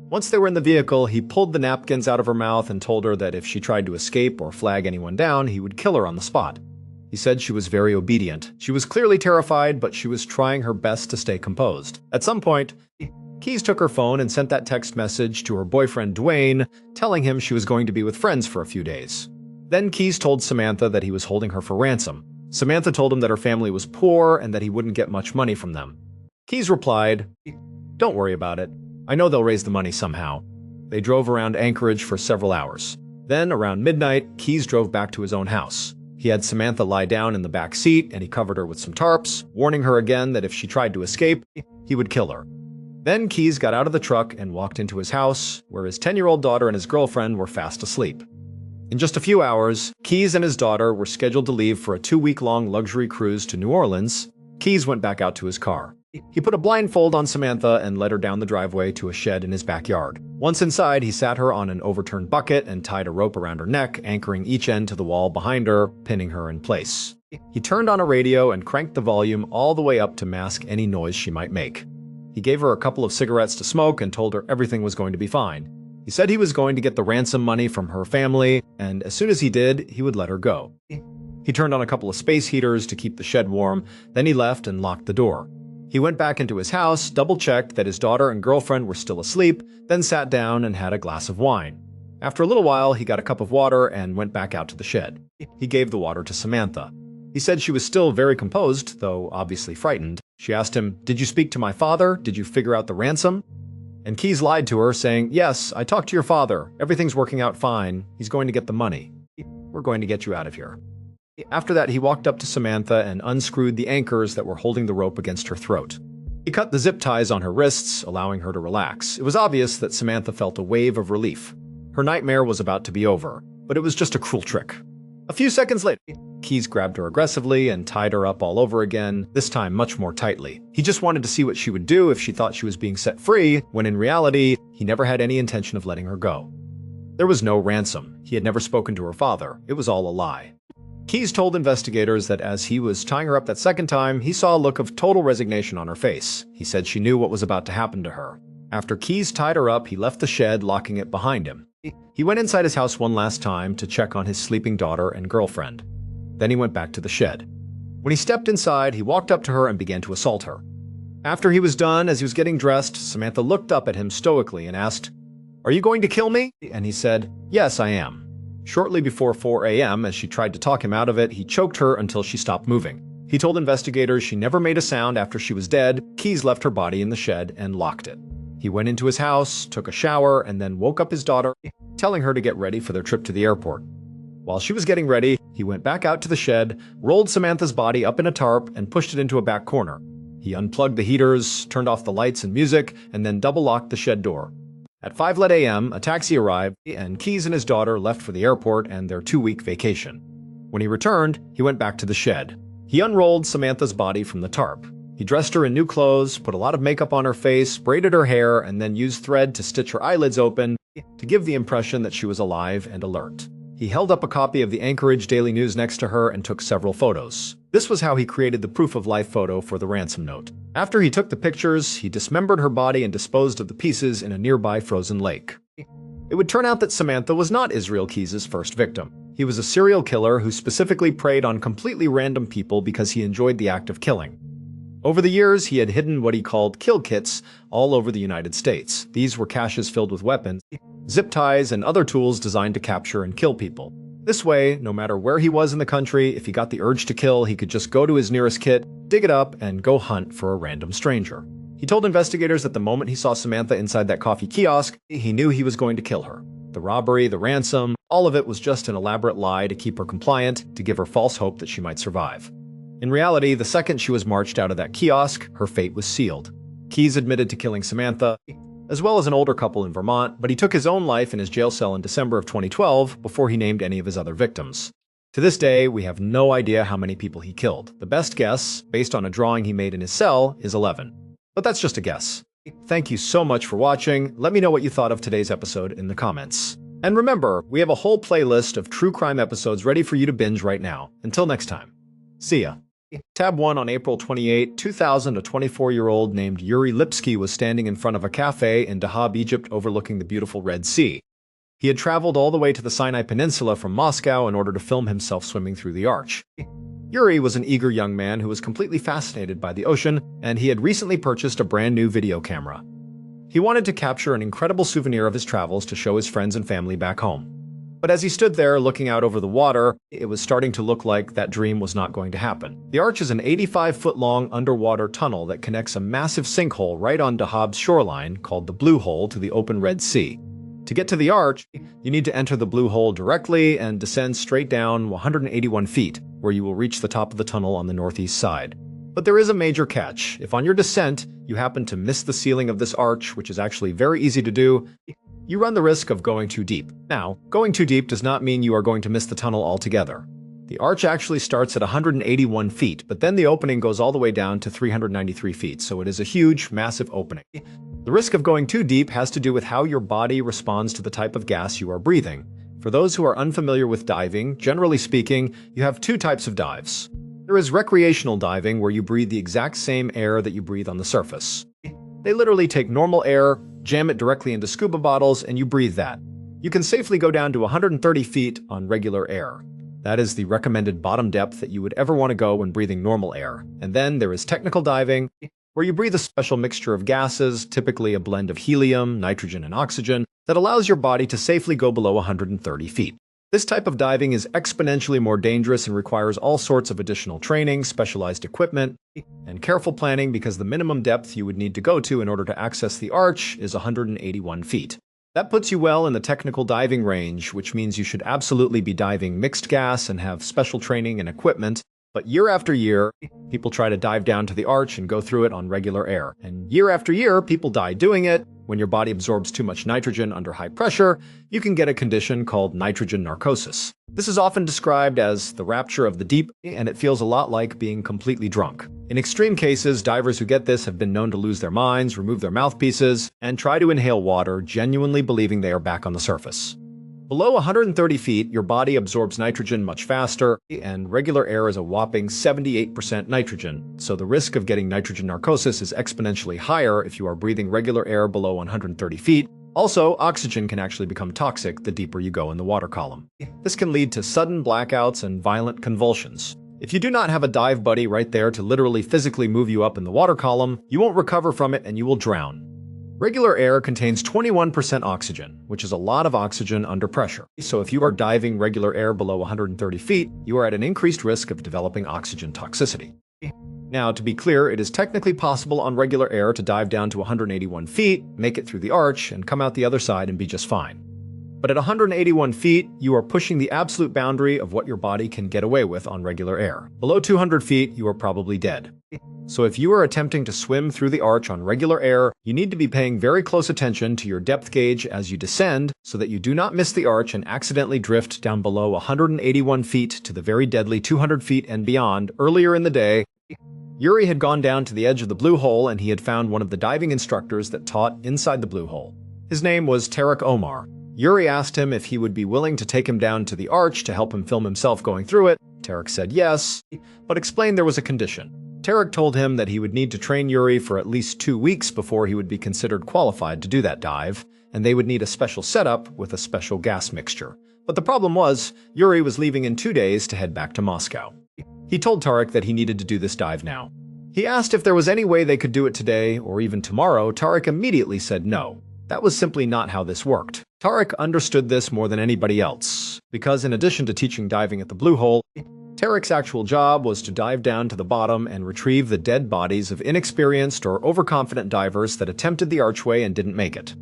Once they were in the vehicle, he pulled the napkins out of her mouth and told her that if she tried to escape or flag anyone down, he would kill her on the spot. He said she was very obedient. She was clearly terrified, but she was trying her best to stay composed. At some point, Keyes took her phone and sent that text message to her boyfriend Dwayne, telling him she was going to be with friends for a few days. Then Keyes told Samantha that he was holding her for ransom. Samantha told him that her family was poor and that he wouldn't get much money from them. Keyes replied, "Don't worry about it. I know they'll raise the money somehow." They drove around Anchorage for several hours. Then, around midnight, Keyes drove back to his own house. He had Samantha lie down in the back seat and he covered her with some tarps, warning her again that if she tried to escape, he would kill her. Then Keyes got out of the truck and walked into his house, where his 10-year-old daughter and his girlfriend were fast asleep. In just a few hours, Keyes and his daughter were scheduled to leave for a 2-week-long luxury cruise to New Orleans. Keyes went back out to his car. He put a blindfold on Samantha and led her down the driveway to a shed in his backyard. Once inside, he sat her on an overturned bucket and tied a rope around her neck, anchoring each end to the wall behind her, pinning her in place. He turned on a radio and cranked the volume all the way up to mask any noise she might make. He gave her a couple of cigarettes to smoke and told her everything was going to be fine. He said he was going to get the ransom money from her family, and as soon as he did, he would let her go. He turned on a couple of space heaters to keep the shed warm, then he left and locked the door. He went back into his house, double-checked that his daughter and girlfriend were still asleep, then sat down and had a glass of wine. After a little while, he got a cup of water and went back out to the shed. He gave the water to Samantha. He said she was still very composed, though obviously frightened. She asked him, "Did you speak to my father? Did you figure out the ransom?" And Keyes lied to her, saying, "Yes, I talked to your father. Everything's working out fine. He's going to get the money. We're going to get you out of here." After that, he walked up to Samantha and unscrewed the anchors that were holding the rope against her throat. He cut the zip ties on her wrists, allowing her to relax. It was obvious that Samantha felt a wave of relief. Her nightmare was about to be over, but it was just a cruel trick. A few seconds later, Keyes grabbed her aggressively and tied her up all over again, this time much more tightly. He just wanted to see what she would do if she thought she was being set free, when in reality, he never had any intention of letting her go. There was no ransom. He had never spoken to her father. It was all a lie. Keyes told investigators that as he was tying her up that second time, he saw a look of total resignation on her face. He said she knew what was about to happen to her. After Keyes tied her up, he left the shed, locking it behind him. He went inside his house one last time to check on his sleeping daughter and girlfriend. Then he went back to the shed. When he stepped inside, he walked up to her and began to assault her. After he was done, as he was getting dressed, Samantha looked up at him stoically and asked, "Are you going to kill me?" And he said, "Yes, I am." Shortly before 4 a.m., as she tried to talk him out of it, he choked her until she stopped moving. He told investigators she never made a sound after she was dead. Keyes left her body in the shed and locked it. He went into his house, took a shower, and then woke up his daughter, telling her to get ready for their trip to the airport. While she was getting ready, he went back out to the shed, rolled Samantha's body up in a tarp, and pushed it into a back corner. He unplugged the heaters, turned off the lights and music, and then double-locked the shed door. At 5 a.m., a taxi arrived, and Keyes and his daughter left for the airport and their 2-week vacation. When he returned, he went back to the shed. He unrolled Samantha's body from the tarp. He dressed her in new clothes, put a lot of makeup on her face, braided her hair, and then used thread to stitch her eyelids open to give the impression that she was alive and alert. He held up a copy of the Anchorage Daily News next to her and took several photos. This was how he created the proof-of-life photo for the ransom note. After he took the pictures, he dismembered her body and disposed of the pieces in a nearby frozen lake. It would turn out that Samantha was not Israel Keyes' first victim. He was a serial killer who specifically preyed on completely random people because he enjoyed the act of killing. Over the years, he had hidden what he called kill kits all over the United States. These were caches filled with weapons, zip ties, and other tools designed to capture and kill people. This way, no matter where he was in the country, if he got the urge to kill, he could just go to his nearest kit, dig it up, and go hunt for a random stranger. He told investigators that the moment he saw Samantha inside that coffee kiosk, he knew he was going to kill her. The robbery, the ransom, all of it was just an elaborate lie to keep her compliant, to give her false hope that she might survive. In reality, the second she was marched out of that kiosk, her fate was sealed. Keyes admitted to killing Samantha, as well as an older couple in Vermont, but he took his own life in his jail cell in December of 2012 before he named any of his other victims. To this day, we have no idea how many people he killed. The best guess, based on a drawing he made in his cell, is 11. But that's just a guess. Thank you so much for watching. Let me know what you thought of today's episode in the comments. And remember, we have a whole playlist of true crime episodes ready for you to binge right now. Until next time. See ya. Tab 1 on April 28, 2000, a 24-year-old named Yuri Lipsky was standing in front of a cafe in Dahab, Egypt, overlooking the beautiful Red Sea. He had traveled all the way to the Sinai Peninsula from Moscow in order to film himself swimming through the arch. Yuri was an eager young man who was completely fascinated by the ocean, and he had recently purchased a brand new video camera. He wanted to capture an incredible souvenir of his travels to show his friends and family back home. But as he stood there looking out over the water, it was starting to look like that dream was not going to happen. The arch is an 85-foot-long underwater tunnel that connects a massive sinkhole right on Dahab's shoreline called the Blue Hole to the open Red Sea. To get to the arch, you need to enter the Blue Hole directly and descend straight down 181 feet, where you will reach the top of the tunnel on the northeast side. But there is a major catch. If on your descent, you happen to miss the ceiling of this arch, which is actually very easy to do, you run the risk of going too deep. Now, going too deep does not mean you are going to miss the tunnel altogether. The arch actually starts at 181 feet, but then the opening goes all the way down to 393 feet, so it is a huge, massive opening. The risk of going too deep has to do with how your body responds to the type of gas you are breathing. For those who are unfamiliar with diving, generally speaking, you have two types of dives. There is recreational diving, where you breathe the exact same air that you breathe on the surface. They literally take normal air, jam it directly into scuba bottles, and you breathe that. You can safely go down to 130 feet on regular air. That is the recommended bottom depth that you would ever want to go when breathing normal air. And then there is technical diving, where you breathe a special mixture of gases, typically a blend of helium, nitrogen, and oxygen, that allows your body to safely go below 130 feet. This type of diving is exponentially more dangerous and requires all sorts of additional training, specialized equipment, and careful planning, because the minimum depth you would need to go to in order to access the arch is 181 feet. That puts you well in the technical diving range, which means you should absolutely be diving mixed gas and have special training and equipment. But year after year, people try to dive down to the arch and go through it on regular air. And year after year, people die doing it. When your body absorbs too much nitrogen under high pressure, you can get a condition called nitrogen narcosis. This is often described as the rapture of the deep, and it feels a lot like being completely drunk. In extreme cases, divers who get this have been known to lose their minds, remove their mouthpieces, and try to inhale water, genuinely believing they are back on the surface. Below 130 feet, your body absorbs nitrogen much faster, and regular air is a whopping 78% nitrogen, so the risk of getting nitrogen narcosis is exponentially higher if you are breathing regular air below 130 feet. Also, oxygen can actually become toxic the deeper you go in the water column. This can lead to sudden blackouts and violent convulsions. If you do not have a dive buddy right there to literally physically move you up in the water column, you won't recover from it and you will drown. Regular air contains 21% oxygen, which is a lot of oxygen under pressure. So if you are diving regular air below 130 feet, you are at an increased risk of developing oxygen toxicity. Now, to be clear, it is technically possible on regular air to dive down to 181 feet, make it through the arch, and come out the other side and be just fine. But at 181 feet, you are pushing the absolute boundary of what your body can get away with on regular air. Below 200 feet, you are probably dead. So if you are attempting to swim through the arch on regular air, you need to be paying very close attention to your depth gauge as you descend, so that you do not miss the arch and accidentally drift down below 181 feet to the very deadly 200 feet and beyond. Earlier in the day, Yuri had gone down to the edge of the Blue Hole, and he had found one of the diving instructors that taught inside the Blue Hole. His name was Tarek Omar. Yuri asked him if he would be willing to take him down to the arch to help him film himself going through it. Tarek said yes, but explained there was a condition. Tarek told him that he would need to train Yuri for at least 2 weeks before he would be considered qualified to do that dive, and they would need a special setup with a special gas mixture. But the problem was, Yuri was leaving in 2 days to head back to Moscow. He told Tarek that he needed to do this dive now. He asked if there was any way they could do it today or even tomorrow. Tarek immediately said no. That was simply not how this worked. Tarek understood this more than anybody else, because in addition to teaching diving at the Blue Hole, Tarek's actual job was to dive down to the bottom and retrieve the dead bodies of inexperienced or overconfident divers that attempted the archway and didn't make it.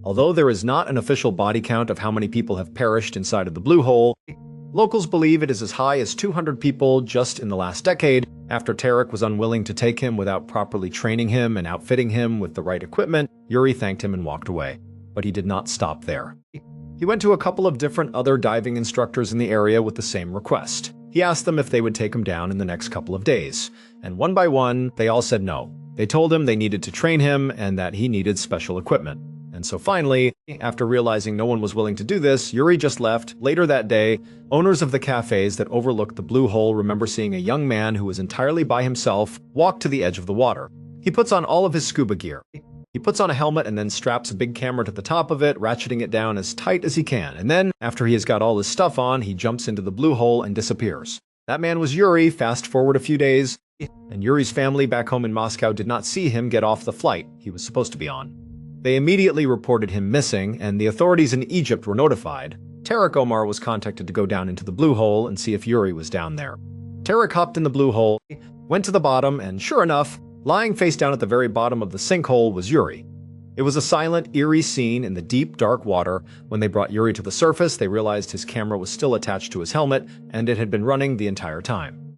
Although there is not an official body count of how many people have perished inside of the Blue Hole, locals believe it is as high as 200 people just in the last decade. After Tarek was unwilling to take him without properly training him and outfitting him with the right equipment, Yuri thanked him and walked away. But he did not stop there. He went to a couple of different other diving instructors in the area with the same request. He asked them if they would take him down in the next couple of days, and one by one, they all said no. They told him they needed to train him and that he needed special equipment. And so finally, after realizing no one was willing to do this, Yuri just left. Later that day, owners of the cafes that overlooked the blue hole remember seeing a young man who was entirely by himself walk to the edge of the water. He puts on all of his scuba gear. He puts on a helmet and then straps a big camera to the top of it, ratcheting it down as tight as he can. And then, after he has got all his stuff on, he jumps into the blue hole and disappears. That man was Yuri. Fast forward a few days, and Yuri's family back home in Moscow did not see him get off the flight he was supposed to be on. They immediately reported him missing, and the authorities in Egypt were notified. Tarek Omar was contacted to go down into the blue hole and see if Yuri was down there. Tarek hopped in the blue hole, went to the bottom, and sure enough, lying face down at the very bottom of the sinkhole was Yuri. It was a silent, eerie scene in the deep, dark water. When they brought Yuri to the surface, they realized his camera was still attached to his helmet, and it had been running the entire time.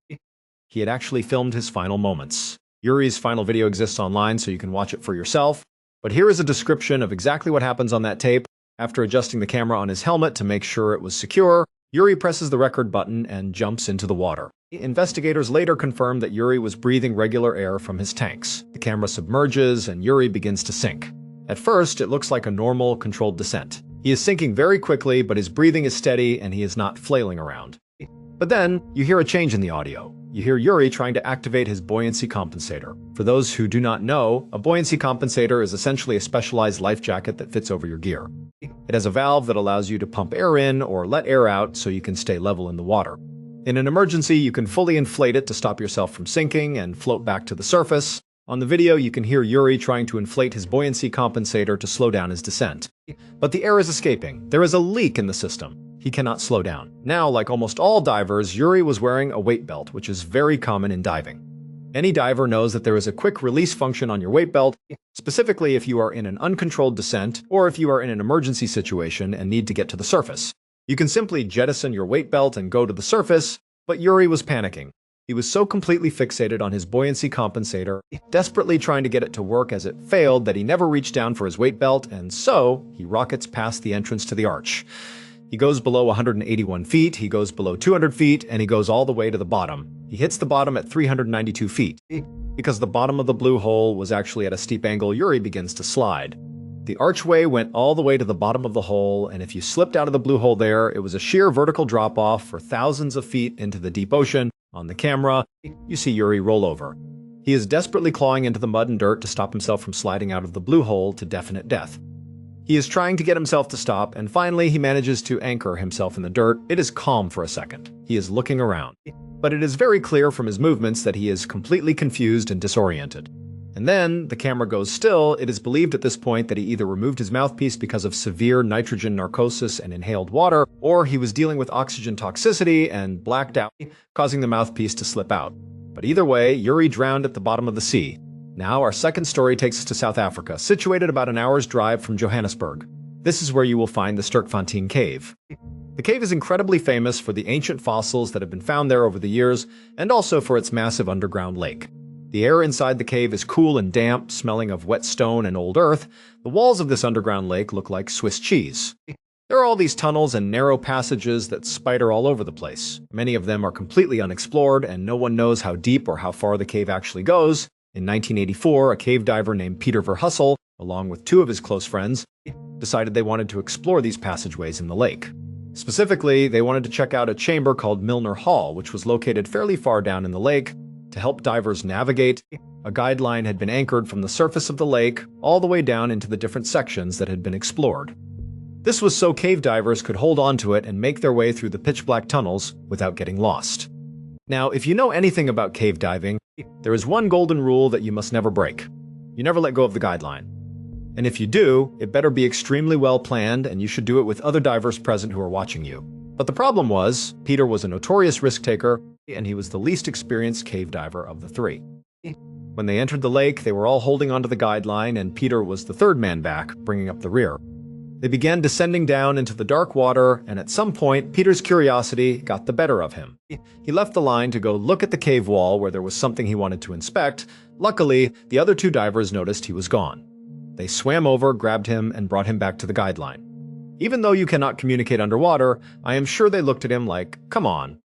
He had actually filmed his final moments. Yuri's final video exists online, so you can watch it for yourself. But here is a description of exactly what happens on that tape. After adjusting the camera on his helmet to make sure it was secure, Yuri presses the record button and jumps into the water. Investigators later confirmed that Yuri was breathing regular air from his tanks. The camera submerges and Yuri begins to sink. At first, it looks like a normal, controlled descent. He is sinking very quickly, but his breathing is steady and he is not flailing around. But then, you hear a change in the audio. You hear Yuri trying to activate his buoyancy compensator. For those who do not know, a buoyancy compensator is essentially a specialized life jacket that fits over your gear. It has a valve that allows you to pump air in or let air out so you can stay level in the water. In an emergency, you can fully inflate it to stop yourself from sinking and float back to the surface. On the video, you can hear Yuri trying to inflate his buoyancy compensator to slow down his descent. But the air is escaping. There is a leak in the system. He cannot slow down. Now, like almost all divers, Yuri was wearing a weight belt, which is very common in diving. Any diver knows that there is a quick release function on your weight belt, specifically if you are in an uncontrolled descent or if you are in an emergency situation and need to get to the surface. You can simply jettison your weight belt and go to the surface, but Yuri was panicking. He was so completely fixated on his buoyancy compensator, desperately trying to get it to work as it failed, that he never reached down for his weight belt, and so he rockets past the entrance to the arch. He goes below 181 feet, he goes below 200 feet, and he goes all the way to the bottom. He hits the bottom at 392 feet. Because the bottom of the blue hole was actually at a steep angle, Yuri begins to slide. The archway went all the way to the bottom of the hole, and if you slipped out of the blue hole there, it was a sheer vertical drop-off for thousands of feet into the deep ocean. On the camera, you see Yuri roll over. He is desperately clawing into the mud and dirt to stop himself from sliding out of the blue hole to definite death. He is trying to get himself to stop, and finally he manages to anchor himself in the dirt. It is calm for a second. He is looking around. But it is very clear from his movements that he is completely confused and disoriented. And then, the camera goes still. It is believed at this point that he either removed his mouthpiece because of severe nitrogen narcosis and inhaled water, or he was dealing with oxygen toxicity and blacked out, causing the mouthpiece to slip out. But either way, Yuri drowned at the bottom of the sea. Now, our second story takes us to South Africa, situated about an hour's drive from Johannesburg. This is where you will find the Sterkfontein Cave. The cave is incredibly famous for the ancient fossils that have been found there over the years, and also for its massive underground lake. The air inside the cave is cool and damp, smelling of wet stone and old earth. The walls of this underground lake look like Swiss cheese. There are all these tunnels and narrow passages that spider all over the place. Many of them are completely unexplored, and no one knows how deep or how far the cave actually goes. In 1984, a cave diver named Peter Verhussel, along with two of his close friends, decided they wanted to explore these passageways in the lake. Specifically, they wanted to check out a chamber called Milner Hall, which was located fairly far down in the lake. To help divers navigate, a guideline had been anchored from the surface of the lake all the way down into the different sections that had been explored. This was so cave divers could hold onto it and make their way through the pitch-black tunnels without getting lost. Now, if you know anything about cave diving, there is one golden rule that you must never break. You never let go of the guideline. And if you do, it better be extremely well planned, and you should do it with other divers present who are watching you. But the problem was, Peter was a notorious risk-taker, and he was the least experienced cave diver of the three. When they entered the lake, they were all holding onto the guideline, and Peter was the third man back, bringing up the rear. They began descending down into the dark water, and at some point, Peter's curiosity got the better of him. He left the line to go look at the cave wall where there was something he wanted to inspect. Luckily, the other two divers noticed he was gone. They swam over, grabbed him, and brought him back to the guideline. Even though you cannot communicate underwater, I am sure they looked at him like, come on.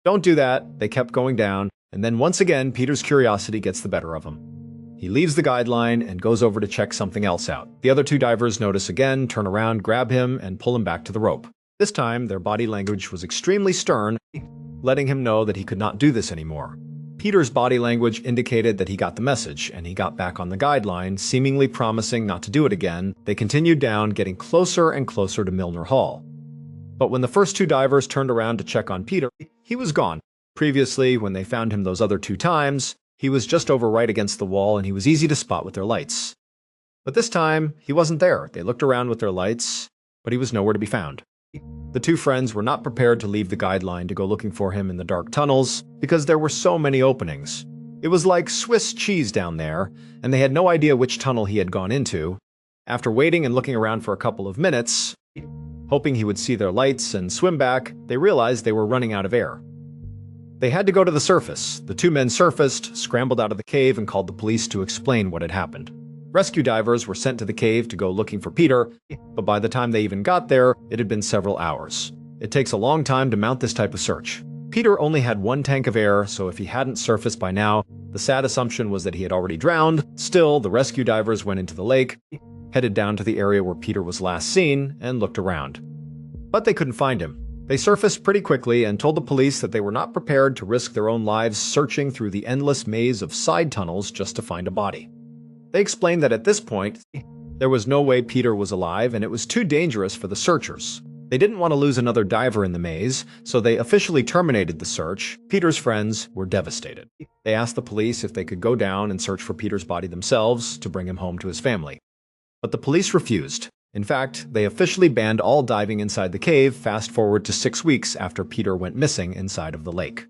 Don't do that. They kept going down, and then once again, Peter's curiosity gets the better of him. He leaves the guideline and goes over to check something else out. The other two divers notice again, turn around, grab him, and pull him back to the rope. This time, their body language was extremely stern, letting him know that he could not do this anymore. Peter's body language indicated that he got the message, and he got back on the guideline, seemingly promising not to do it again. They continued down, getting closer and closer to Milner Hall. But when the first two divers turned around to check on Peter, he was gone. Previously, when they found him those other two times, he was just over right against the wall and he was easy to spot with their lights. But this time, he wasn't there. They looked around with their lights, but he was nowhere to be found. The two friends were not prepared to leave the guideline to go looking for him in the dark tunnels because there were so many openings. It was like Swiss cheese down there, and they had no idea which tunnel he had gone into. After waiting and looking around for a couple of minutes, hoping he would see their lights and swim back, they realized they were running out of air. They had to go to the surface. The two men surfaced, scrambled out of the cave, and called the police to explain what had happened. Rescue divers were sent to the cave to go looking for Peter, but by the time they even got there, it had been several hours. It takes a long time to mount this type of search. Peter only had one tank of air, so if he hadn't surfaced by now, the sad assumption was that he had already drowned. Still, the rescue divers went into the lake, headed down to the area where Peter was last seen, and looked around. But they couldn't find him. They surfaced pretty quickly and told the police that they were not prepared to risk their own lives searching through the endless maze of side tunnels just to find a body. They explained that at this point, there was no way Peter was alive and it was too dangerous for the searchers. They didn't want to lose another diver in the maze, so they officially terminated the search. Peter's friends were devastated. They asked the police if they could go down and search for Peter's body themselves to bring him home to his family. But the police refused. In fact, they officially banned all diving inside the cave, fast forward to 6 weeks after Peter went missing inside of the lake.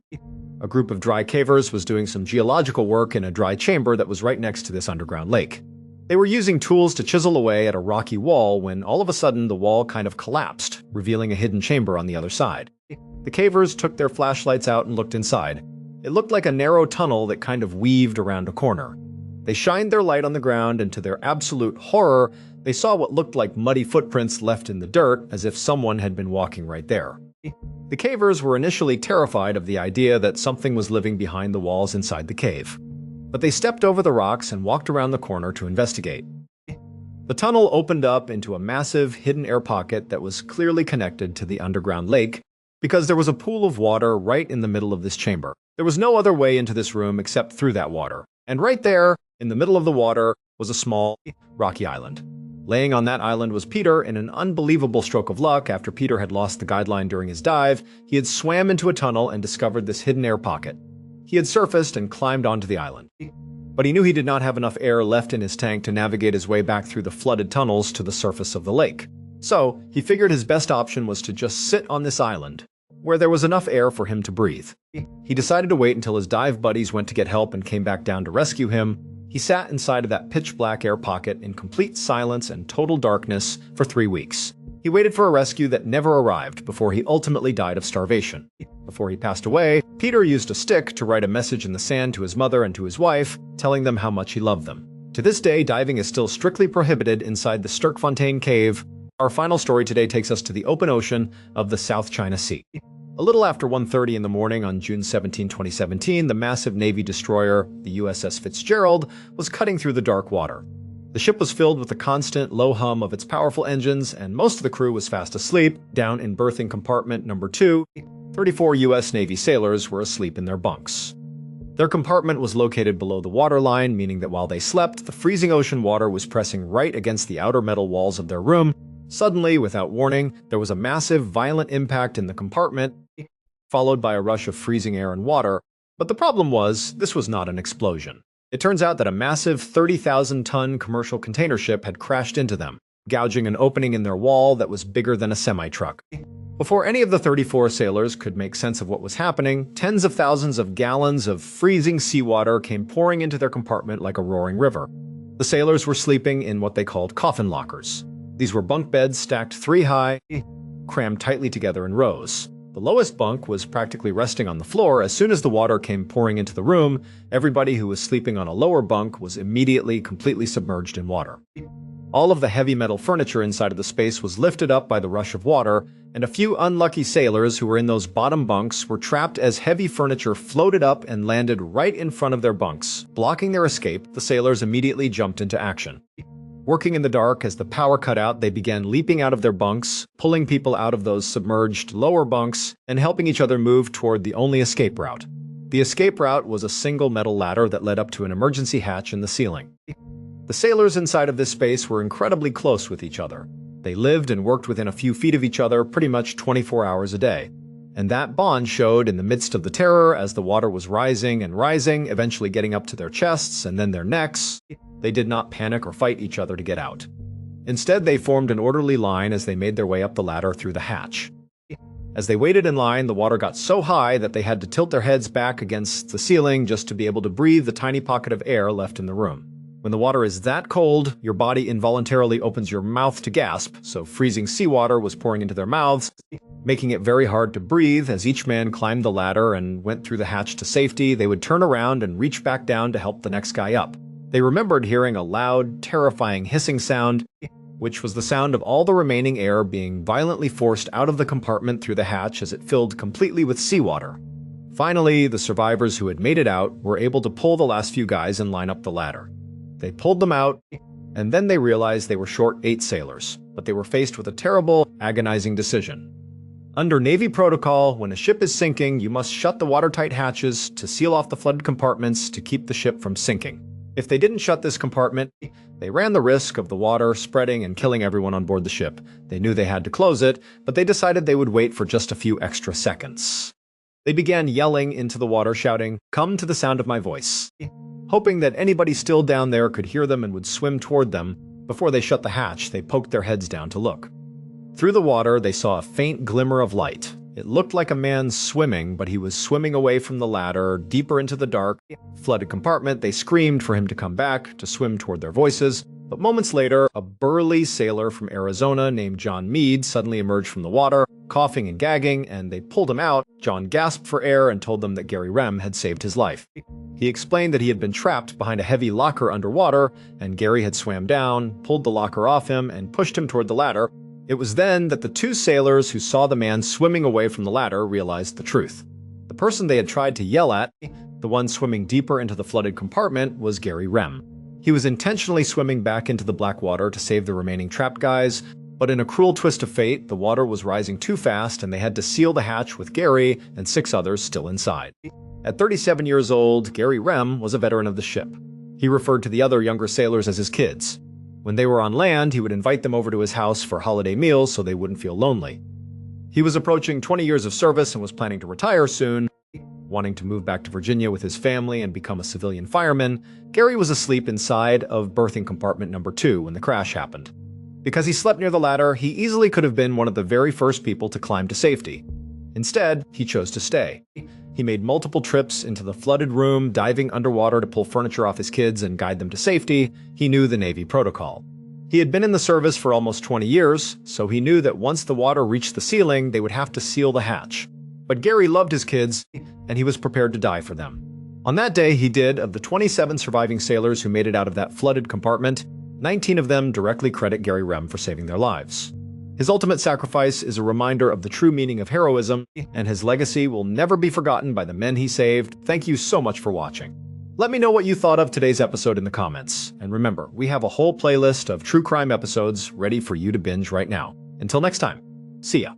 A group of dry cavers was doing some geological work in a dry chamber that was right next to this underground lake. They were using tools to chisel away at a rocky wall when all of a sudden the wall kind of collapsed, revealing a hidden chamber on the other side. The cavers took their flashlights out and looked inside. It looked like a narrow tunnel that kind of weaved around a corner. They shined their light on the ground, and to their absolute horror, they saw what looked like muddy footprints left in the dirt, as if someone had been walking right there. The cavers were initially terrified of the idea that something was living behind the walls inside the cave. But they stepped over the rocks and walked around the corner to investigate. The tunnel opened up into a massive hidden air pocket that was clearly connected to the underground lake because there was a pool of water right in the middle of this chamber. There was no other way into this room except through that water. And right there, in the middle of the water, was a small, rocky island. Laying on that island was Peter. In an unbelievable stroke of luck, after Peter had lost the guideline during his dive, he had swam into a tunnel and discovered this hidden air pocket. He had surfaced and climbed onto the island. But he knew he did not have enough air left in his tank to navigate his way back through the flooded tunnels to the surface of the lake. So, he figured his best option was to just sit on this island, where there was enough air for him to breathe. He decided to wait until his dive buddies went to get help and came back down to rescue him. He sat inside of that pitch-black air pocket in complete silence and total darkness for 3 weeks. He waited for a rescue that never arrived before he ultimately died of starvation. Before he passed away, Peter used a stick to write a message in the sand to his mother and to his wife, telling them how much he loved them. To this day, diving is still strictly prohibited inside the Sterkfontein cave. Our final story today takes us to the open ocean of the South China Sea. A little after 1:30 in the morning on June 17, 2017, the massive Navy destroyer, the USS Fitzgerald, was cutting through the dark water. The ship was filled with the constant low hum of its powerful engines, and most of the crew was fast asleep. Down in berthing compartment number 2, 34 U.S. Navy sailors were asleep in their bunks. Their compartment was located below the waterline, meaning that while they slept, the freezing ocean water was pressing right against the outer metal walls of their room. Suddenly, without warning, there was a massive, violent impact in the compartment, followed by a rush of freezing air and water. But the problem was, this was not an explosion. It turns out that a massive 30,000-ton commercial container ship had crashed into them, gouging an opening in their wall that was bigger than a semi-truck. Before any of the 34 sailors could make sense of what was happening, tens of thousands of gallons of freezing seawater came pouring into their compartment like a roaring river. The sailors were sleeping in what they called coffin lockers. These were bunk beds stacked 3 high, crammed tightly together in rows. The lowest bunk was practically resting on the floor. As soon as the water came pouring into the room, everybody who was sleeping on a lower bunk was immediately completely submerged in water. All of the heavy metal furniture inside of the space was lifted up by the rush of water, and a few unlucky sailors who were in those bottom bunks were trapped as heavy furniture floated up and landed right in front of their bunks. Blocking their escape, the sailors immediately jumped into action. Working in the dark, as the power cut out, they began leaping out of their bunks, pulling people out of those submerged lower bunks, and helping each other move toward the only escape route. The escape route was a single metal ladder that led up to an emergency hatch in the ceiling. The sailors inside of this space were incredibly close with each other. They lived and worked within a few feet of each other pretty much 24 hours a day. And that bond showed in the midst of the terror as the water was rising and rising, eventually getting up to their chests and then their necks. They did not panic or fight each other to get out. Instead, they formed an orderly line as they made their way up the ladder through the hatch. As they waited in line, the water got so high that they had to tilt their heads back against the ceiling just to be able to breathe the tiny pocket of air left in the room. When the water is that cold, your body involuntarily opens your mouth to gasp, so freezing seawater was pouring into their mouths, making it very hard to breathe. As each man climbed the ladder and went through the hatch to safety, they would turn around and reach back down to help the next guy up. They remembered hearing a loud, terrifying hissing sound, which was the sound of all the remaining air being violently forced out of the compartment through the hatch as it filled completely with seawater. Finally, the survivors who had made it out were able to pull the last few guys and line up the ladder. They pulled them out, and then they realized they were short 8 sailors, but they were faced with a terrible, agonizing decision. Under Navy protocol, when a ship is sinking, you must shut the watertight hatches to seal off the flooded compartments to keep the ship from sinking. If they didn't shut this compartment, they ran the risk of the water spreading and killing everyone on board the ship. They knew they had to close it, but they decided they would wait for just a few extra seconds. They began yelling into the water, shouting, "Come to the sound of my voice," hoping that anybody still down there could hear them and would swim toward them. Before they shut the hatch, they poked their heads down to look. Through the water, they saw a faint glimmer of light. It looked like a man swimming, but he was swimming away from the ladder, deeper into the dark, flooded compartment. They screamed for him to come back, to swim toward their voices. But moments later, a burly sailor from Arizona named John Meade suddenly emerged from the water, coughing and gagging, and they pulled him out. John gasped for air and told them that Gary Rem had saved his life. He explained that he had been trapped behind a heavy locker underwater, and Gary had swam down, pulled the locker off him, and pushed him toward the ladder. It was then that the 2 sailors who saw the man swimming away from the ladder realized the truth. The person they had tried to yell at, the one swimming deeper into the flooded compartment, was Gary Rem. He was intentionally swimming back into the black water to save the remaining trapped guys, but in a cruel twist of fate, the water was rising too fast and they had to seal the hatch with Gary and 6 others still inside. At 37 years old, Gary Rem was a veteran of the ship. He referred to the other younger sailors as his kids. When they were on land, he would invite them over to his house for holiday meals so they wouldn't feel lonely. He was approaching 20 years of service and was planning to retire soon. Wanting to move back to Virginia with his family and become a civilian fireman, Gary was asleep inside of berthing compartment number 2 when the crash happened. Because he slept near the ladder, he easily could have been one of the very first people to climb to safety. Instead, he chose to stay. He made multiple trips into the flooded room, diving underwater to pull furniture off his kids and guide them to safety. He knew the Navy protocol. He had been in the service for almost 20 years, so he knew that once the water reached the ceiling, they would have to seal the hatch. But Gary loved his kids, and he was prepared to die for them. On that day, he did. Of the 27 surviving sailors who made it out of that flooded compartment, 19 of them directly credit Gary Rem for saving their lives. His ultimate sacrifice is a reminder of the true meaning of heroism, and his legacy will never be forgotten by the men he saved. Thank you so much for watching. Let me know what you thought of today's episode in the comments. And remember, we have a whole playlist of true crime episodes ready for you to binge right now. Until next time, see ya.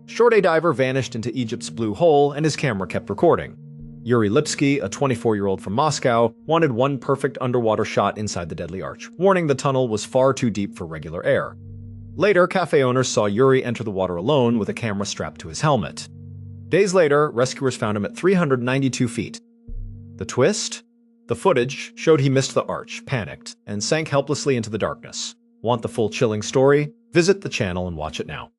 Short A diver vanished into Egypt's blue hole and his camera kept recording. Yuri Lipsky, a 24-year-old from Moscow, wanted one perfect underwater shot inside the Deadly Arch, warning the tunnel was far too deep for regular air. Later, cafe owners saw Yuri enter the water alone with a camera strapped to his helmet. Days later, rescuers found him at 392 feet. The twist? The footage showed he missed the arch, panicked, and sank helplessly into the darkness. Want the full chilling story? Visit the channel and watch it now.